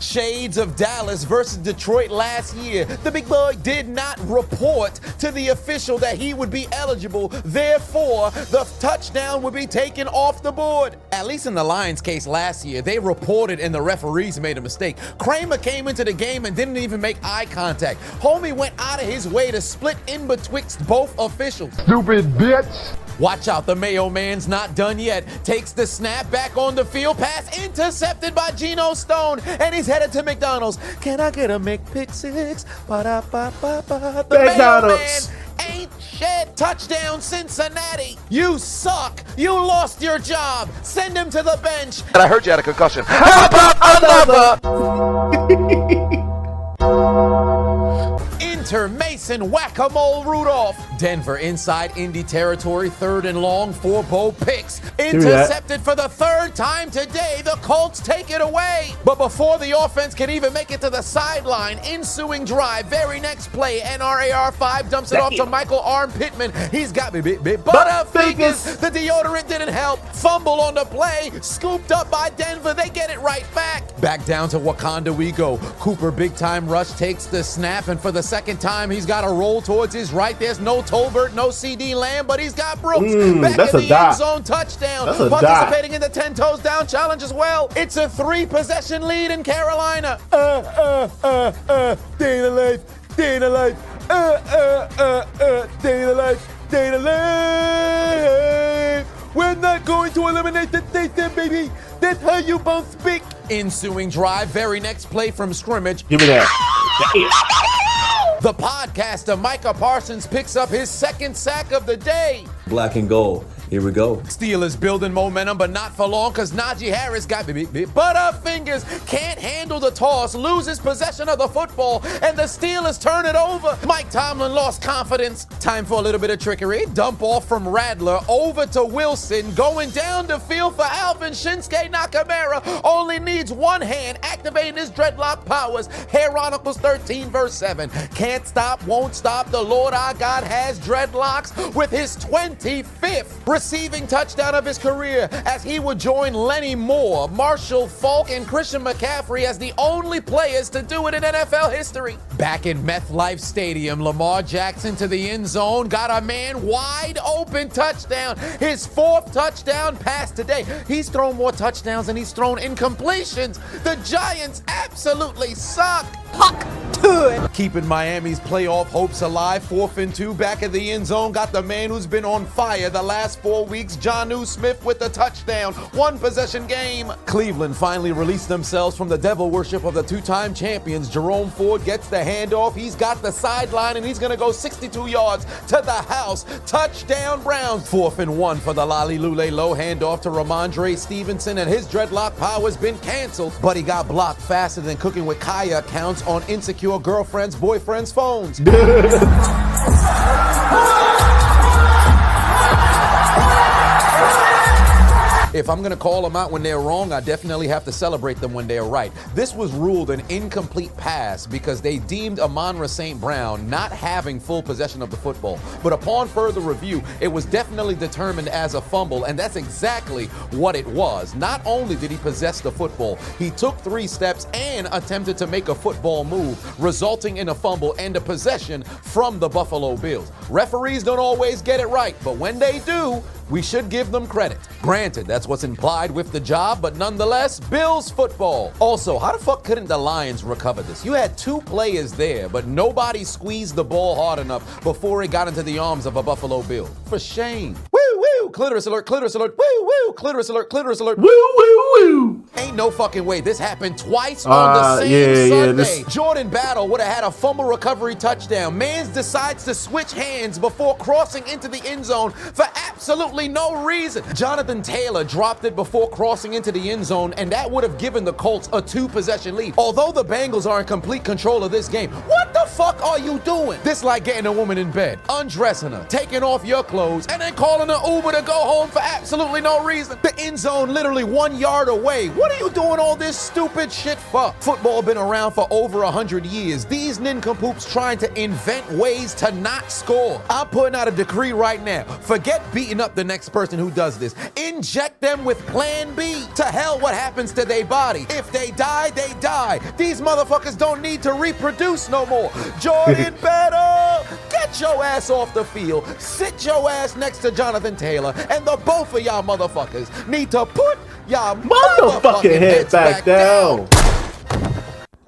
Shades of Dallas versus Detroit last year. The big boy did not report to the official that he would be eligible. Therefore, the touchdown would be taken off the board. At least in the Lions case last year, they reported and the referees made a mistake. Kramer came into the game and didn't even make eye contact. Homie went out of his way to split in betwixt both officials. Stupid bitch. Watch out, the Mayo man's not done yet. Takes the snap back on the field. Pass intercepted by Geno Stone, and he's headed to McDonald's. Can I get a McPick-6? Ba-da-ba-ba-ba. The Mayo McDonald's. man ain't shit. Touchdown, Cincinnati. You suck. You lost your job. Send him to the bench. And I heard you had a concussion. How about another? Enter Mason Whack-A-Mole Rudolph. Denver inside Indy territory, 3rd and long, 4 Bo picks. Intercepted for the 3rd time today. The Colts take it away. But before the offense can even make it to the sideline, ensuing drive, very next play, NRAR5 dumps it off to Michael Arm Pittman. He's got Butterfingers. The deodorant didn't help. Fumble on the play. Scooped up by Denver. They get it right back. Back down to Wakanda we go. Cooper big time rush takes the snap, and for the 2nd time he's got a roll towards his right. There's no Tolbert, no CD Lamb, but he's got Brooks. Back that's in a the dot. end zone, touchdown. That's a Participating in the 10 toes down challenge as well. It's a 3-possession lead in Carolina. Day in the life, day in the life. Day in the life, day in the life. We're not going to eliminate the nation, baby. That's how you bounce big. Ensuing drive, very next play from scrimmage. Give me that. The podcaster Micah Parsons picks up his 2nd sack of the day. Black and gold. Here we go. Steelers building momentum, but not for long, because Najee Harris got Butterfingers, can't handle the toss, loses possession of the football, and the Steelers turn it over. Mike Tomlin lost confidence. Time for a little bit of trickery. Dump off from Radler over to Wilson, going down the field for Alvin Shinsuke Nakamura. Only needs one hand, activating his dreadlock powers. Chronicles 13, verse 7. Can't stop, won't stop. The Lord our God has dreadlocks with his 25th receiving touchdown of his career as he would join Lenny Moore, Marshall Faulk, and Christian McCaffrey as the only players to do it in NFL history. Back in MetLife Stadium, Lamar Jackson to the end zone, got a man wide open touchdown. His 4th touchdown pass today. He's thrown more touchdowns than he's thrown incompletions. The Giants absolutely suck. Puck to it. Keeping Miami's playoff hopes alive, 4th and 2 back at the end zone. Got the man who's been on fire the last 4 weeks, Jonnu Smith with the touchdown. 1 possession game. Cleveland finally released themselves from the devil worship of the 2-time champions. Jerome Ford gets the handoff. He's got the sideline and he's going to go 62 yards to the house. Touchdown Browns. 4th and 1 for the Lolly Lule Low handoff to Ramondre Stevenson, and his dreadlock power's been canceled, but he got blocked faster than cooking with Kaya accounts on insecure girlfriends' boyfriends' phones. If I'm going to call them out when they're wrong, I definitely have to celebrate them when they're right. This was ruled an incomplete pass because they deemed Amon-Ra St. Brown not having full possession of the football. But upon further review, it was definitely determined as a fumble, and that's exactly what it was. Not only did he possess the football, he took 3 steps and attempted to make a football move, resulting in a fumble and a possession from the Buffalo Bills. Referees don't always get it right, but when they do, we should give them credit. Granted, that's what's implied with the job, but nonetheless, Bills football. Also, how the fuck couldn't the Lions recover this? You had 2 players there, but nobody squeezed the ball hard enough before it got into the arms of a Buffalo Bill. For shame. Woo woo, clitoris alert, woo woo, clitoris alert, woo woo woo. Ain't no fucking way this happened twice on the same Sunday. Jordan Battle would have had a fumble recovery touchdown. Mans decides to switch hands before crossing into the end zone for absolutely no reason. Jonathan Taylor dropped it before crossing into the end zone, and that would have given the Colts a 2-possession lead. Although the Bengals are in complete control of this game, what the fuck are you doing? This like getting a woman in bed, undressing her, taking off your clothes, and then calling an Uber to go home for absolutely no reason. The end zone literally 1 yard away. What are you doing all this stupid shit for? Football been around for over 100 years. These nincompoops trying to invent ways to not score. I'm putting out a decree right now. Forget beating up the next person who does this. Inject them with plan B. To hell what happens to their body. If they die, they die. These motherfuckers don't need to reproduce no more. Jordan Battle, get your ass off the field. Sit your ass next to Jonathan Taylor, and the both of y'all motherfuckers need to put y'all motherfucking heads back down.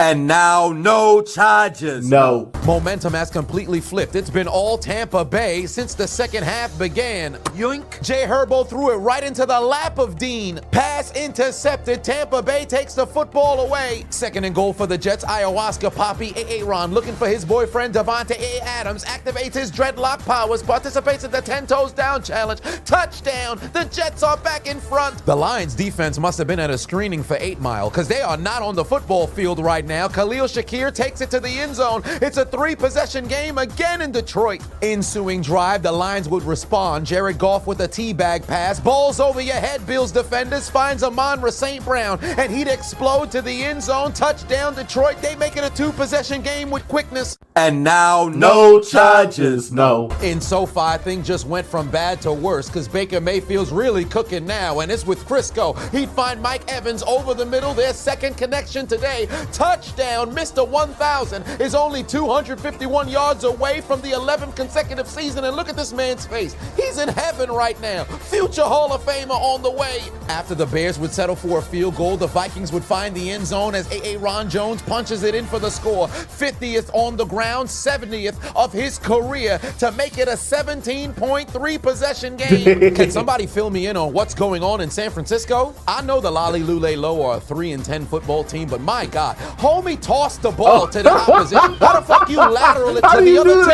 And now, no charges. No. Momentum has completely flipped. It's been all Tampa Bay since the second half began. Yoink. Jay Herbo threw it right into the lap of Dean. Pass intercepted. Tampa Bay takes the football away. 2nd and goal for the Jets. Ayahuasca Poppy Aaron looking for his boyfriend Devontae A. Adams. Activates his dreadlock powers. Participates in the 10 toes down challenge. Touchdown. The Jets are back in front. The Lions defense must have been at a screening for 8 Mile because they are not on the football field right now. Khalil Shakir takes it to the end zone. It's a 3-possession game again in Detroit. Ensuing drive, the Lions would respond. Jared Goff with a teabag pass. Balls over your head, Bills defenders. Finds Amon-Ra St. Brown, and he'd explode to the end zone. Touchdown, Detroit. They make it a 2-possession game with quickness. And now, No charges. No. In SoFi, things just went from bad to worse because Baker Mayfield's really cooking now, and it's with Crisco. He'd find Mike Evans over the middle. Their second connection today. Touchdown. Mr. 1000 is only 251 yards away from the 11th consecutive season, and look at this man's face. He's in heaven right now. Future Hall of Famer on the way. After the Bears would settle for a field goal, the Vikings would find the end zone as Aaron Jones punches it in for the score. 50th on the ground, 70th of his career to make it a 17.3 possession game. Can somebody fill me in on what's going on in San Francisco? I know the Lolly Lule Low are a 3-10 football team, but my God, homie tossed the ball to the opposition. How the fuck you lateral it to the other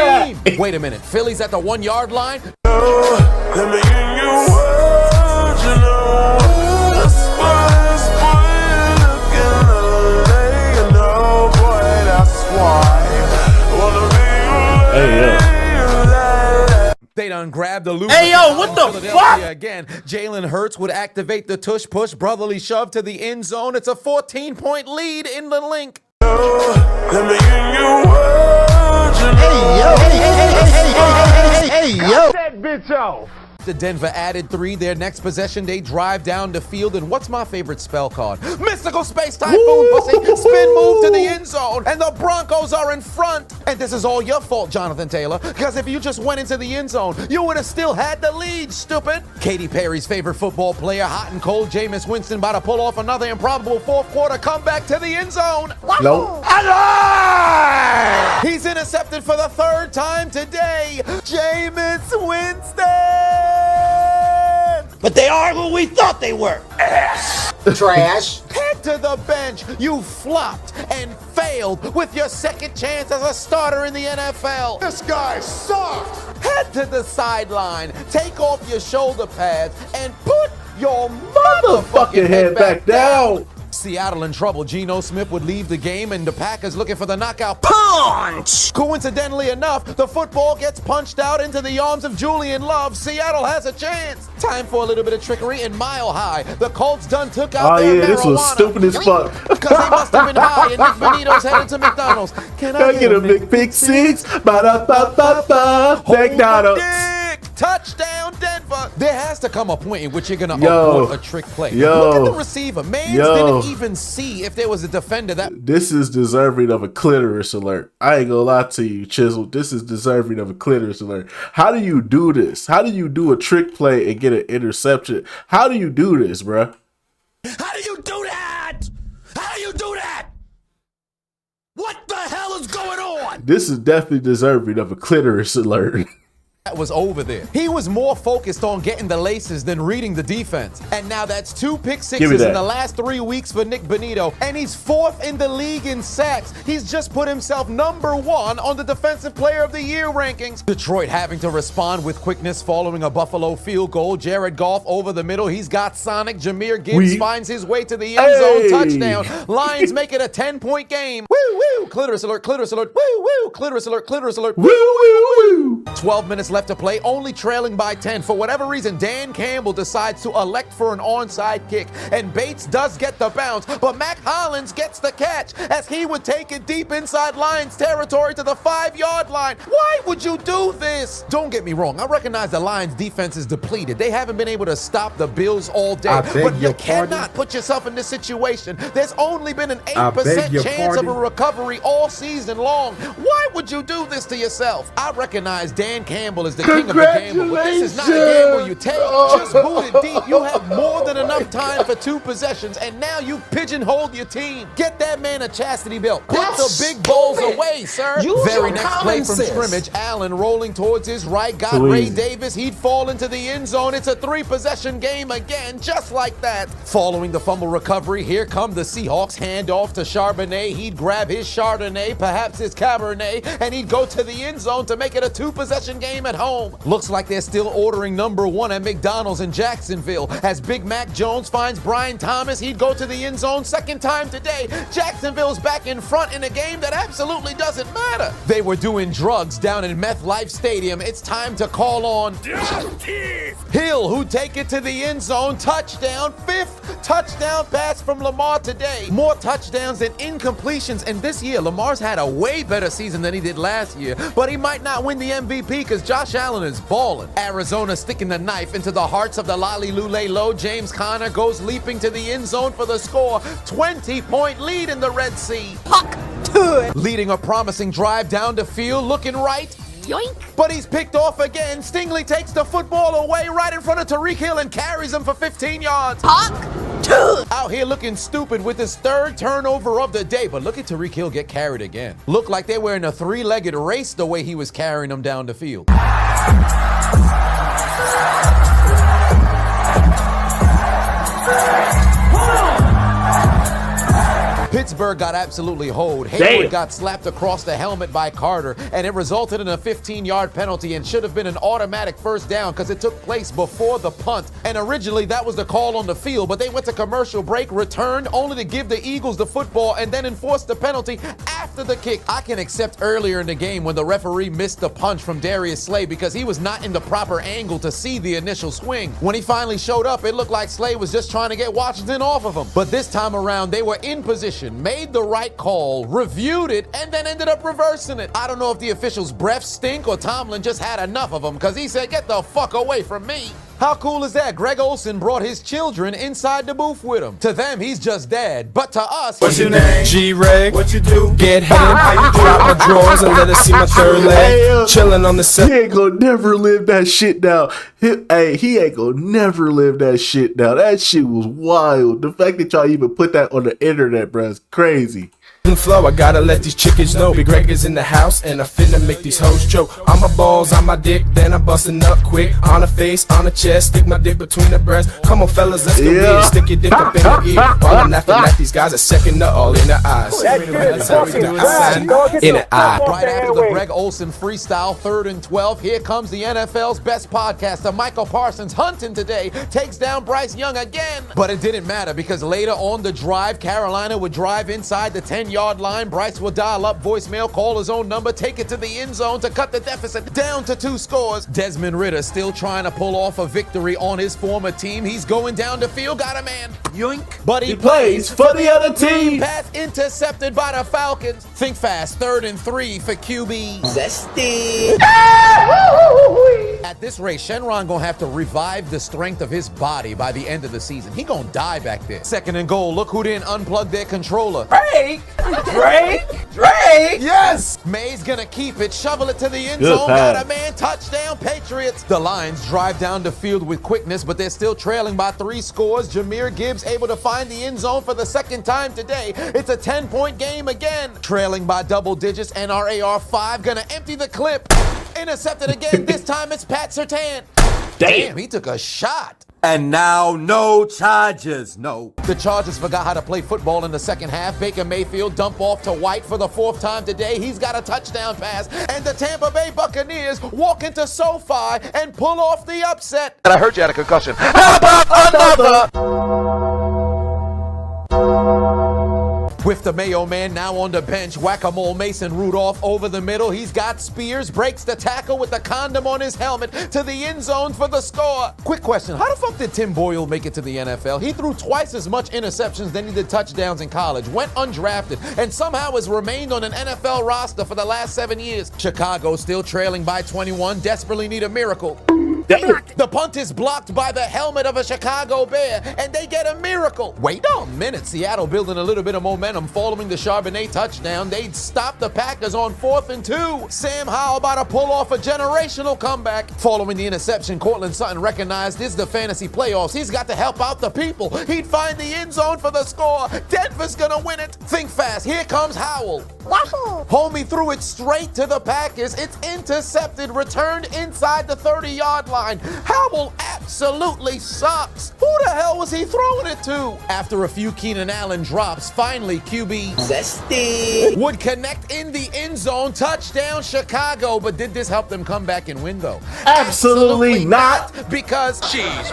team? Wait a minute, Philly's at the 1 yard line? Let me in your world, you know. That's why it's you know, boy, that's why. Wanna be Hey, yeah. They done grabbed the loop. Hey, yo, what the fuck? Again, Jalen Hurts would activate the tush push brotherly shove to the end zone. It's a 14-point lead in the link. Let me in your world, you know. Hey, yo. Cut that bitch off. After Denver added 3, their next possession, they drive down the field, and what's my favorite spell card? Mystical Space Typhoon, pussy! Spin move to the end zone, and the Broncos are in front. And this is all your fault, Jonathan Taylor, because if you just went into the end zone, you would have still had the lead, stupid. Katy Perry's favorite football player, hot and cold, Jameis Winston, about to pull off another improbable fourth quarter comeback to the end zone. Nope. Alive! He's intercepted for the 3rd time today. Jameis Winston! But they are who we thought they were. Trash. Head to the bench. You flopped and failed with your second chance as a starter in the NFL. This guy sucks. Head to the sideline. Take off your shoulder pads and put your motherfucking head back down. Seattle in trouble. Geno Smith would leave the game, and the Packers looking for the knockout punch. Coincidentally enough, the football gets punched out into the arms of Julian Love. Seattle has a chance. Time for a little bit of trickery in Mile High. The Colts done took out their marijuana. This was stupid as fuck. Because they must have been high, and Nick Benito's headed to McDonald's. Can I get a big pick 6? Ba-da-ba-ba-ba. McDonald's. Touchdown, Denver. There has to come a point in which you're going to abort a trick play. Look at the receiver. Mans didn't even see if there was a defender that... This is deserving of a clitoris alert. I ain't gonna lie to you, Chiseled. This is deserving of a clitoris alert. How do you do this? How do you do a trick play and get an interception? How do you do this, bruh? How do you do that? How do you do that? What the hell is going on? This is definitely deserving of a clitoris alert. That was over there. He was more focused on getting the laces than reading the defense. And now that's 2 pick sixes in the last 3 weeks for Nick Benito. And he's 4th in the league in sacks. He's just put himself #1 on the Defensive Player of the Year rankings. Detroit having to respond with quickness following a Buffalo field goal. Jared Goff over the middle. He's got Sonic. Jameer Gibbs finds his way to the end zone. Touchdown. Lions make it a 10-point game. Woo, woo. Clitoris alert, clitoris alert. Woo, woo. Clitoris alert, clitoris alert. Woo, woo, woo. 12 minutes left to play, only trailing by 10. For whatever reason, Dan Campbell decides to elect for an onside kick, and Bates does get the bounce, but Mac Hollins gets the catch as he would take it deep inside Lions territory to the 5-yard line. Why would you do this? Don't get me wrong, I recognize the Lions defense is depleted. They haven't been able to stop the Bills all day, but you cannot put yourself in this situation. There's only been an 8% chance of a recovery all season long. Why would you do this to yourself? I recognize Dan Campbell is the king of the gamble, but this is not a gamble you take. Just boot it deep. You have more than enough time for 2 possessions, and now you pigeonholed your team. Get that man a chastity belt. Put the big balls away, sir. Very next play from scrimmage, Allen rolling towards his right, got Ray Davis. He'd fall into the end zone. It's a 3-possession game again, just like that. Following the fumble recovery, here come the Seahawks. Hand off to Charbonnet. He'd grab his Chardonnay, perhaps his Cabernet, and he'd go to the end zone to make it a 2-possession game at home. Looks like they're still ordering #1 at McDonald's in Jacksonville. As Big Mac Jones finds Brian Thomas, he'd go to the end zone 2nd time today. Jacksonville's back in front in a game that absolutely doesn't matter. They were doing drugs down in Meth Life Stadium. It's time to call on Hill, who take it to the end zone. Touchdown, 5th touchdown pass from Lamar today. More touchdowns than incompletions, and this year Lamar's had a way better season than he did last year, but he might not win the MVP because Josh Allen is balling. Arizona sticking the knife into the hearts of the Lolly Lule Low. James Conner goes leaping to the end zone for the score. 20-point lead in the Red Sea. Puck to it. Leading a promising drive down the field, looking right. Yoink. But he's picked off again. Stingley takes the football away right in front of Tariq Hill and carries him for 15 yards. Puck to it. Out here looking stupid with his 3rd turnover of the day. But look at Tariq Hill get carried again. Looked like they were in a 3-legged race the way he was carrying them down the field. Pittsburgh got absolutely hoed. Hayward got slapped across the helmet by Carter, and it resulted in a 15-yard penalty and should have been an automatic 1st down because it took place before the punt. And originally, that was the call on the field, but they went to commercial break, returned, only to give the Eagles the football and then enforce the penalty after the kick. I can accept earlier in the game when the referee missed the punch from Darius Slay because he was not in the proper angle to see the initial swing. When he finally showed up, it looked like Slay was just trying to get Washington off of him. But this time around, they were in position, made made the right call, reviewed it, and then ended up reversing it. I don't know if the official's breath stink or Tomlin just had enough of him, because he said, "Get the fuck away from me." How cool is that? Greg Olsen brought his children inside the booth with him. To them, he's just dad. But to us, What's your name? G-Reg, What you do? get him, drop my drawers and let us see my third leg, chilling on the set. He ain't gonna never live that shit down. He ain't gonna never live that shit down. That shit was wild. The fact that y'all even put that on the internet, bro, is crazy. Flow, I gotta let these chickens know. Big Greg is in the house and I finna make these hoes choke. On my balls, on my dick, then I'm busting up quick. On the face, on the chest, stick my dick between the breasts. Come on fellas, let's go weird. Stick your dick up in the ear. While I'm laughing at these guys are second to all in the eyes. That's how we do it. In the eye. right after the Greg Olsen freestyle, 3rd and 12, here comes the NFL's best podcaster, Michael Parsons, hunting today, takes down Bryce Young again. But it didn't matter because later on the drive, Carolina would drive inside the 10-yard line. Bryce will dial up voicemail, call his own number, take it to the end zone to cut the deficit down to 2 scores. Desmond Ridder still trying to pull off a victory on his former team. He's going down the field, got a man. Yoink. But he plays for the other team. Pass intercepted by the Falcons. Think fast, 3rd and 3 for QB. Zesty. At this rate, Shenron gonna have to revive the strength of his body by the end of the season. He gonna die back there. 2nd and goal. Look who didn't unplug their controller. Drake. Yes! May's gonna keep it, shovel it to the end Good zone. pass. Got a man, touchdown, Patriots. The Lions drive down the field with quickness, but they're still trailing by 3 scores. Jameer Gibbs able to find the end zone for the 2nd time today. It's a 10-point game again. Trailing by double digits, NRAR 5 gonna empty the clip. Intercepted again, this time it's Pat Surtain. Damn, he took a shot. And now, no charges. No. The Chargers forgot how to play football in the second half. Baker Mayfield dump off to White for the 4th time today. He's got a touchdown pass. And the Tampa Bay Buccaneers walk into SoFi and pull off the upset. And I heard you had a concussion. How about another? With the Mayo man now on the bench, whack-a-mole Mason Rudolph over the middle. He's got Spears, breaks the tackle with the condom on his helmet to the end zone for the score. Quick question, how the fuck did Tim Boyle make it to the NFL? He threw twice as much interceptions than he did touchdowns in college, went undrafted, and somehow has remained on an NFL roster for the last 7 years. Chicago still trailing by 21, desperately need a miracle. The punt is blocked by the helmet of a Chicago Bear, and they get a miracle. Wait a minute, Seattle building a little bit of momentum following the Charbonnet touchdown. They'd stop the Packers on 4th and 2. Sam Howell about to pull off a generational comeback. Following the interception, Cortland Sutton recognized this is the fantasy playoffs. He's got to help out the people. He'd find the end zone for the score. Denver's gonna win it. Think fast, here comes Howell. Homie threw it straight to the Packers. It's intercepted, returned inside the 30-yard line. Howell absolutely sucks. Who the hell was he throwing it to? After a few Keenan Allen drops, finally QB Zesty. would connect in the end zone. Touchdown Chicago. But did this help them come back and win though? Absolutely not. Because Cheese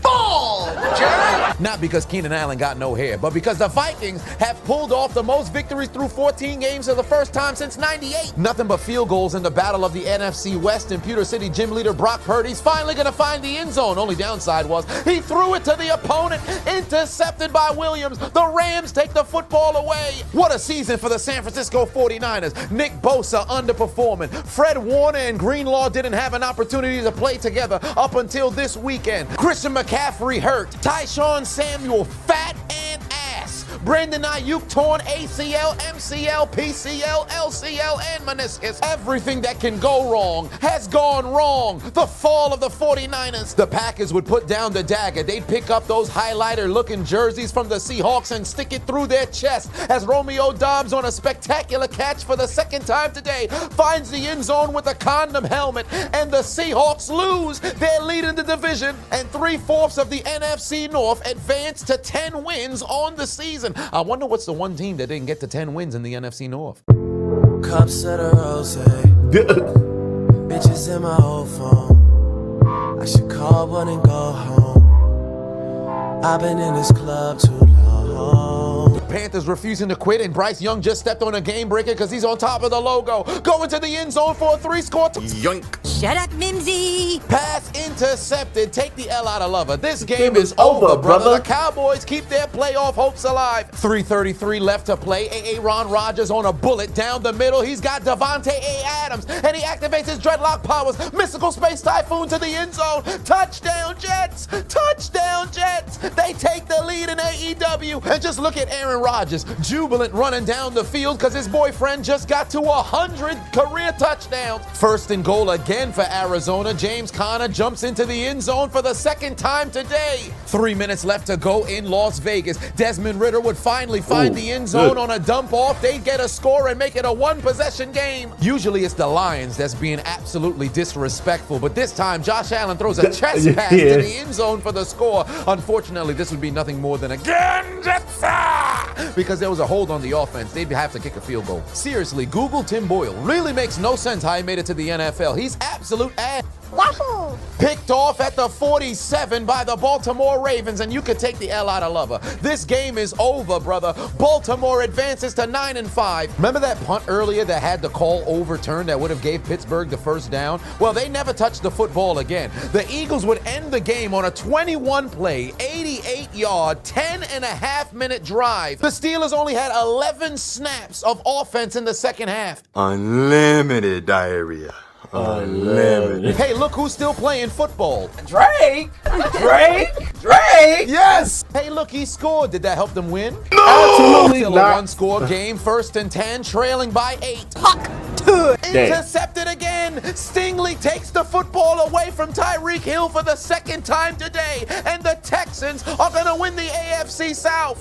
ball, Jerry. not because Keenan Allen got no hair, but because the Vikings have pulled off the most victories through 14 games for the first time since '98. Nothing but field goals in the battle of the NFC West, and Pewter City gym leader Brock Purdy's finally going to find the end zone. Only downside was he threw it to the opponent, intercepted by Williams. The Rams take the football away. What a season for the San Francisco 49ers. Nick Bosa underperforming. Fred Warner and Greenlaw didn't have an opportunity to play together up until this weekend. Christian McCaffrey hurt. Tyshawn Samuel fat and ass. Brandon Ayuk torn ACL, MCL, PCL, LCL, and meniscus. Everything that can go wrong has gone wrong. The fall of the 49ers. The Packers would put down the dagger. They'd pick up those highlighter-looking jerseys from the Seahawks and stick it through their chest as Romeo Doubs on a spectacular catch for the 2nd time today finds the end zone with a condom helmet, and the Seahawks lose. They're leading the division, and 3/4 of the NFC North advance to 10 wins on the season. I wonder what's the one team that didn't get to 10 wins in the NFC North. Cups of the rose, bitches in my old phone. I should call one and go home. I've been in this club too long. Panthers refusing to quit, and Bryce Young just stepped on a game breaker because he's on top of the logo. Going to the end zone for a 3-score. Yoink. Shut up, Mimsy. Pass intercepted. Take the L out of lover. This game is over, brother. The Cowboys keep their playoff hopes alive. 3:33 left to play. Aaron Rodgers on a bullet down the middle. He's got Devontae A. Adams, and he activates his dreadlock powers. Mystical space typhoon to the end zone. Touchdown Jets! Touchdown Jets! They take the lead in AEW. And just look at Aaron Rodgers, jubilant running down the field because his boyfriend just got to 100 career touchdowns. First and goal again for Arizona. James Conner jumps into the end zone for the second time today. 3 minutes left to go in Las Vegas. Desmond Ridder would finally find the end zone on a dump off. They get a score and make it a one-possession game. Usually it's the Lions that's being absolutely disrespectful, but this time Josh Allen throws a chest pass to the end zone for the score. Unfortunately, this would be nothing more than a because there was a hold on the offense. They'd have to kick a field goal. Seriously, Google Tim Boyle. Really makes no sense how he made it to the NFL. He's absolute ass. Wahoo! Picked off at the 47 by the Baltimore Ravens, and you could take the L out of lover. This game is over, brother. Baltimore advances to 9-5. Remember that punt earlier that had the call overturned that would have gave Pittsburgh the first down? Well, they never touched the football again. The Eagles would end the game on a 21-play, 88-yard, 10.5-minute drive. The Steelers only had 11 snaps of offense in the second half. Unlimited diarrhea. Unlimited. Hey, look who's still playing football. Drake! Drake! Drake! Yes! Hey, look, he scored. Did that help them win? No! Absolutely Still not. A one-score game, 1st and 10, trailing by 8. Intercepted again. Stingley takes the football away from Tyreek Hill for the second time today, and the Texans are going to win the AFC South.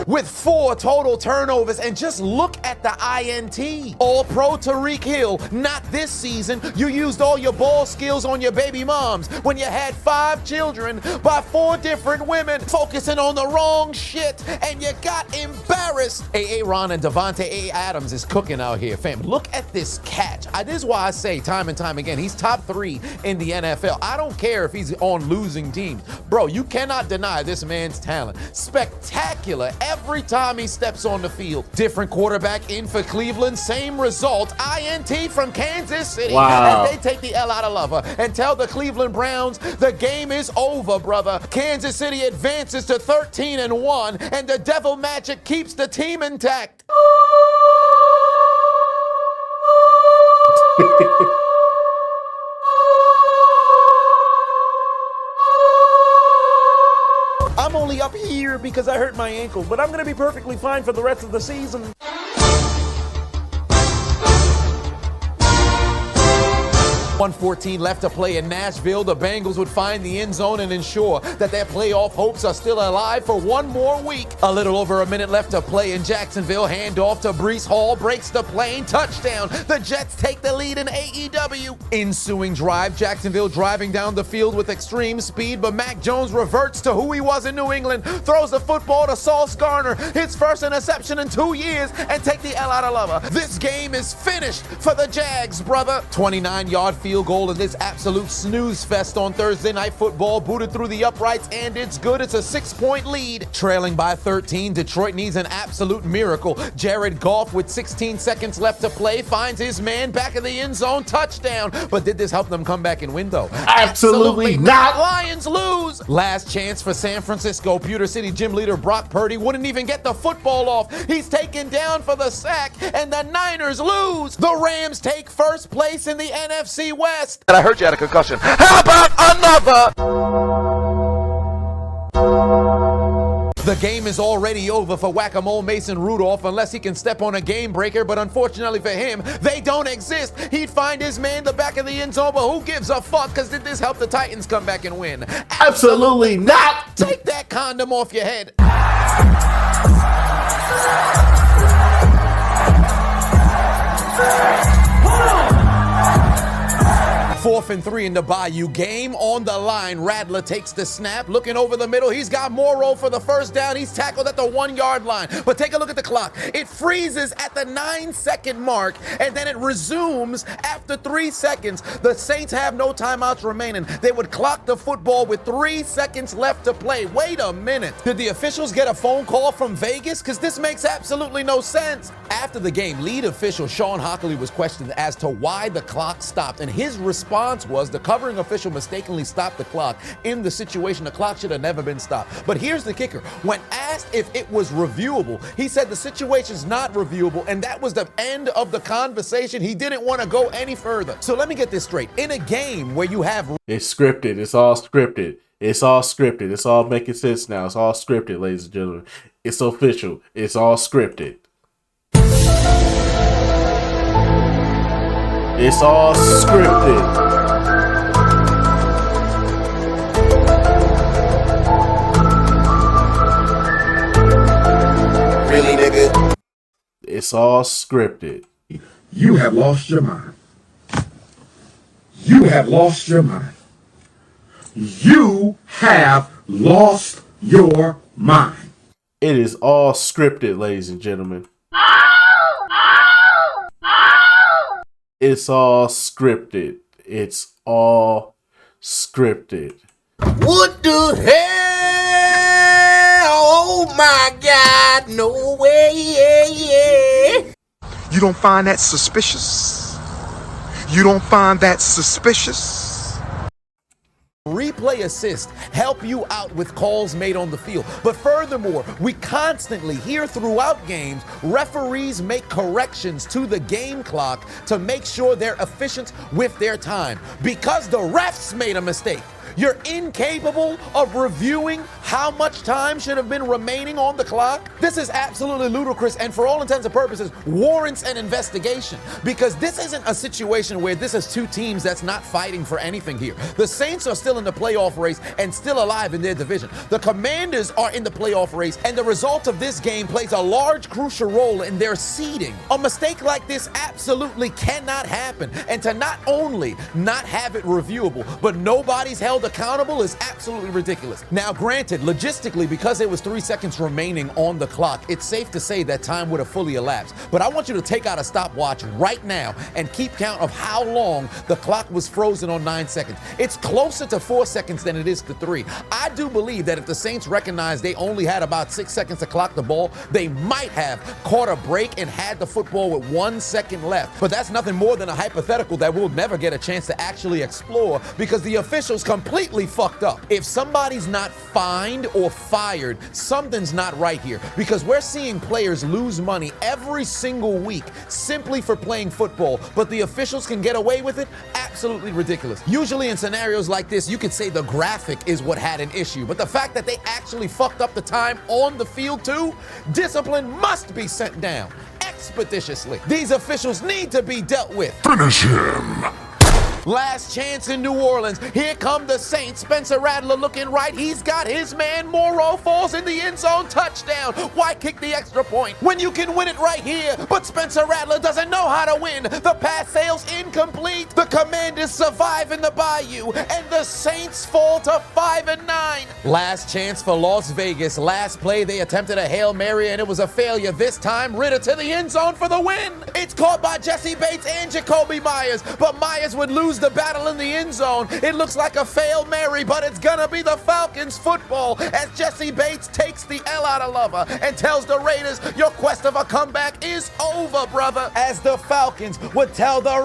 With 4 total turnovers, and just look at the INT. All-Pro Tyreek Hill, not this season. You used all your ball skills on your baby moms when you had 5 children by 4 different women, focusing on the wrong shit, and you got embarrassed. Aaron and Devontae A. Adams is cooking out here, fam. Look at this catch. This is why I say time and time again, he's top 3 in the NFL. I don't care if he's on losing teams. Bro, you cannot deny this man's talent. Spectacular every time he steps on the field. Different quarterback in for Cleveland, same result. INT from Kansas City. Wow. And they take the L out of lover and tell the Cleveland Browns the game is over, brother. Kansas City advances to 13-1, and the Devil Magic keeps the team intact. I'm only up here because I hurt my ankle, but I'm going to be perfectly fine for the rest of the season. 1:14 left to play in Nashville. The Bengals would find the end zone and ensure that their playoff hopes are still alive for one more week. A little over a minute left to play in Jacksonville. Handoff to Breece Hall, breaks the plane, touchdown. The Jets take the lead in AEW. Ensuing drive, Jacksonville driving down the field with extreme speed, but Mac Jones reverts to who he was in New England, throws the football to Sauce Gardner, his first interception in 2 years, and take the L out of lover. This game is finished for the Jags, brother. 29-yard field goal in this absolute snooze fest on Thursday Night Football, booted through the uprights, and it's good. It's a 6-point lead. Trailing by 13, Detroit needs an absolute miracle. Jared Goff, with 16 seconds left to play, finds his man back in the end zone, touchdown. But did this help them come back and win, though? Absolutely not. Lions lose. Last chance for San Francisco. Pewter City gym leader Brock Purdy wouldn't even get the football off. He's taken down for the sack, and the Niners lose. The Rams take first place in the NFC West. And I heard you had a concussion. How about another? The game is already over for whack-a-mole Mason Rudolph unless he can step on a game breaker, but unfortunately for him, they don't exist. He'd find his man the back of the end zone, but who gives a fuck? Because did this help the Titans come back and win? Absolutely not. Take that condom off your head. 4th and 3 in the Bayou. Game on the line. Radler takes the snap. Looking over the middle. He's got Morrow for the first down. He's tackled at the 1-yard line. But take a look at the clock. It freezes at the 9-second mark, and then it resumes after 3 seconds. The Saints have no timeouts remaining. They would clock the football with 3 seconds left to play. Wait a minute. Did the officials get a phone call from Vegas? Because this makes absolutely no sense. After the game, lead official Sean Hockley was questioned as to why the clock stopped, and his response response was the covering official mistakenly stopped the clock in the situation the clock should have never been stopped. But here's the kicker. When asked if it was reviewable, he said the situation's not reviewable, and that was the end of the conversation. He didn't want to go any further. So let me get this straight. In a game where you have... It's scripted. It's all scripted. It's all scripted. It's all making sense now. It's all scripted, ladies and gentlemen. It's official. It's all scripted. It's all scripted. Really, nigga? It's all scripted. You have lost your mind. You have lost your mind. You have lost your mind. It is all scripted, ladies and gentlemen. It's all scripted. It's all scripted. What the hell? Oh my God, no way. You don't find that suspicious? You don't find that suspicious? Replay assist help you out with calls made on the field. But furthermore, we constantly hear throughout games, referees make corrections to the game clock to make sure they're efficient with their time. Because the refs made a mistake, you're incapable of reviewing how much time should have been remaining on the clock? This is absolutely ludicrous and for all intents and purposes warrants an investigation, because this isn't a situation where this is two teams that's not fighting for anything here. The Saints are still in the playoff race and still alive in their division. The Commanders are in the playoff race, and the result of this game plays a large crucial role in their seeding. A mistake like this absolutely cannot happen, and to not only not have it reviewable, but nobody's held accountable is absolutely ridiculous. Now, granted, logistically, because there was 3 seconds remaining on the clock, it's safe to say that time would have fully elapsed. But I want you to take out a stopwatch right now and keep count of how long the clock was frozen on 9 seconds. It's closer to 4 seconds than it is to 3. I do believe that if the Saints recognized they only had about 6 seconds to clock the ball, they might have caught a break and had the football with 1 second left. But that's nothing more than a hypothetical that we'll never get a chance to actually explore, because the officials completely fucked up. If somebody's not fined or fired, something's not right here, because we're seeing players lose money every single week simply for playing football, but the officials can get away with it? Absolutely ridiculous. Usually in scenarios like this, you could say the graphic is what had an issue, but the fact that they actually fucked up the time on the field too, discipline must be sent down expeditiously. These officials need to be dealt with. Finish him. Last chance in New Orleans. Here come the Saints. Spencer Rattler looking right. He's got his man. Morrow falls in the end zone. Touchdown. Why kick the extra point when you can win it right here? But Spencer Rattler doesn't know how to win. The pass sails incomplete. The Commanders survive in the Bayou, and the Saints fall to 5-9. Last chance for Las Vegas. Last play, they attempted a Hail Mary, and it was a failure. This time, Ritter to the end zone for the win. It's caught by Jesse Bates and Jacoby Myers, but Myers would lose the battle in the end zone. It looks like a fail Mary, but it's gonna be the Falcons football as Jesse Bates takes the L out of Lover and tells the Raiders, your quest of a comeback is over, brother. As the Falcons would tell the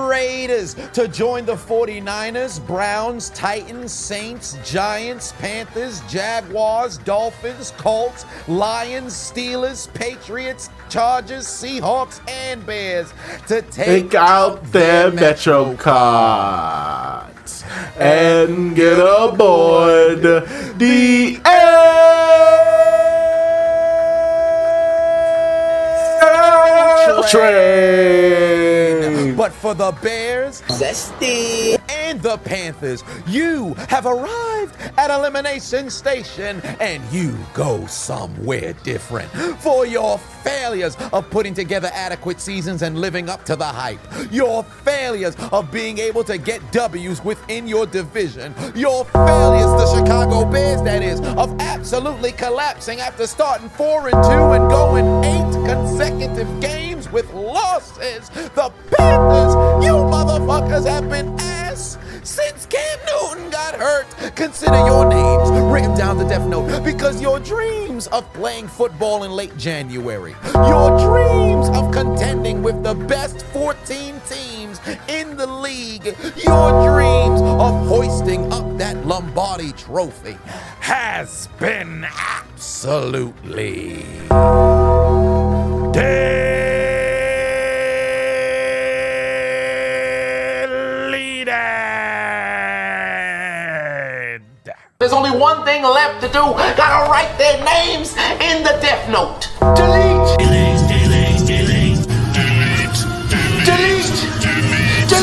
Raiders to join the 49ers, Browns, Titans, Saints, Giants, Panthers, Jaguars, Dolphins, Colts, Lions, Steelers, Patriots, Chargers, Seahawks, and Bears to take out their Metro cards and get aboard the air train. But for the Bears and the Panthers, you have arrived at Elimination Station, and you go somewhere different for your failures of putting together adequate seasons and living up to the hype. Your failures of being able to get W's within your division. Your failures, the Chicago Bears, that is, of absolutely collapsing after starting 4-2 and going 8 consecutive games with losses. The Panthers, you motherfuckers have been ass Since Cam Newton got hurt, consider your names written down the death note, because your dreams of playing football in late January, your dreams of contending with the best 14 teams in the league, your dreams of hoisting up that Lombardi trophy has been absolutely deleted. There's only one thing left to do. Gotta write their names in the death note. Delete. Delete. Delete. Delete. Delete. Delete. Delete. Delete.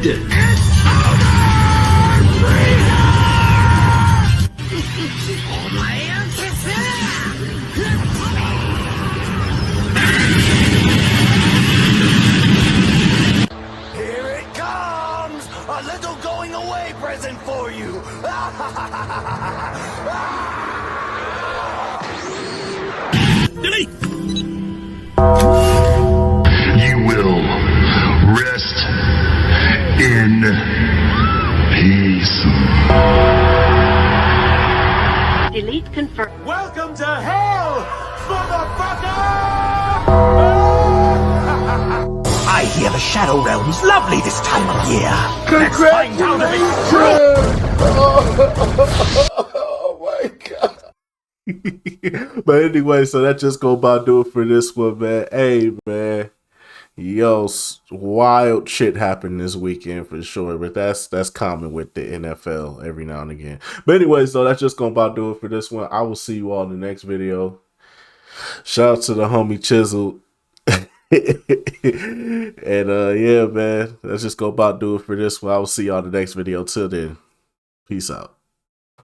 Delete. Here it comes! A little going away present for you! Delete! You will rest in peace. Delete confirmed. Welcome to hell, motherfucker! I hear the Shadow Realm's lovely this time of year. Let's find out if it's true! Oh my god. But anyway, so that just go about do it for this one, man. Hey, man. Yo, wild shit happened this weekend for sure, but that's common with the NFL every now and again. But anyway, so that's just gonna about do it for this one. I will see you all in the next video. Shout out to the homie Chiseled. And yeah, man, let's just go about do it for this one. I will see y'all in the next video. Till then, peace out.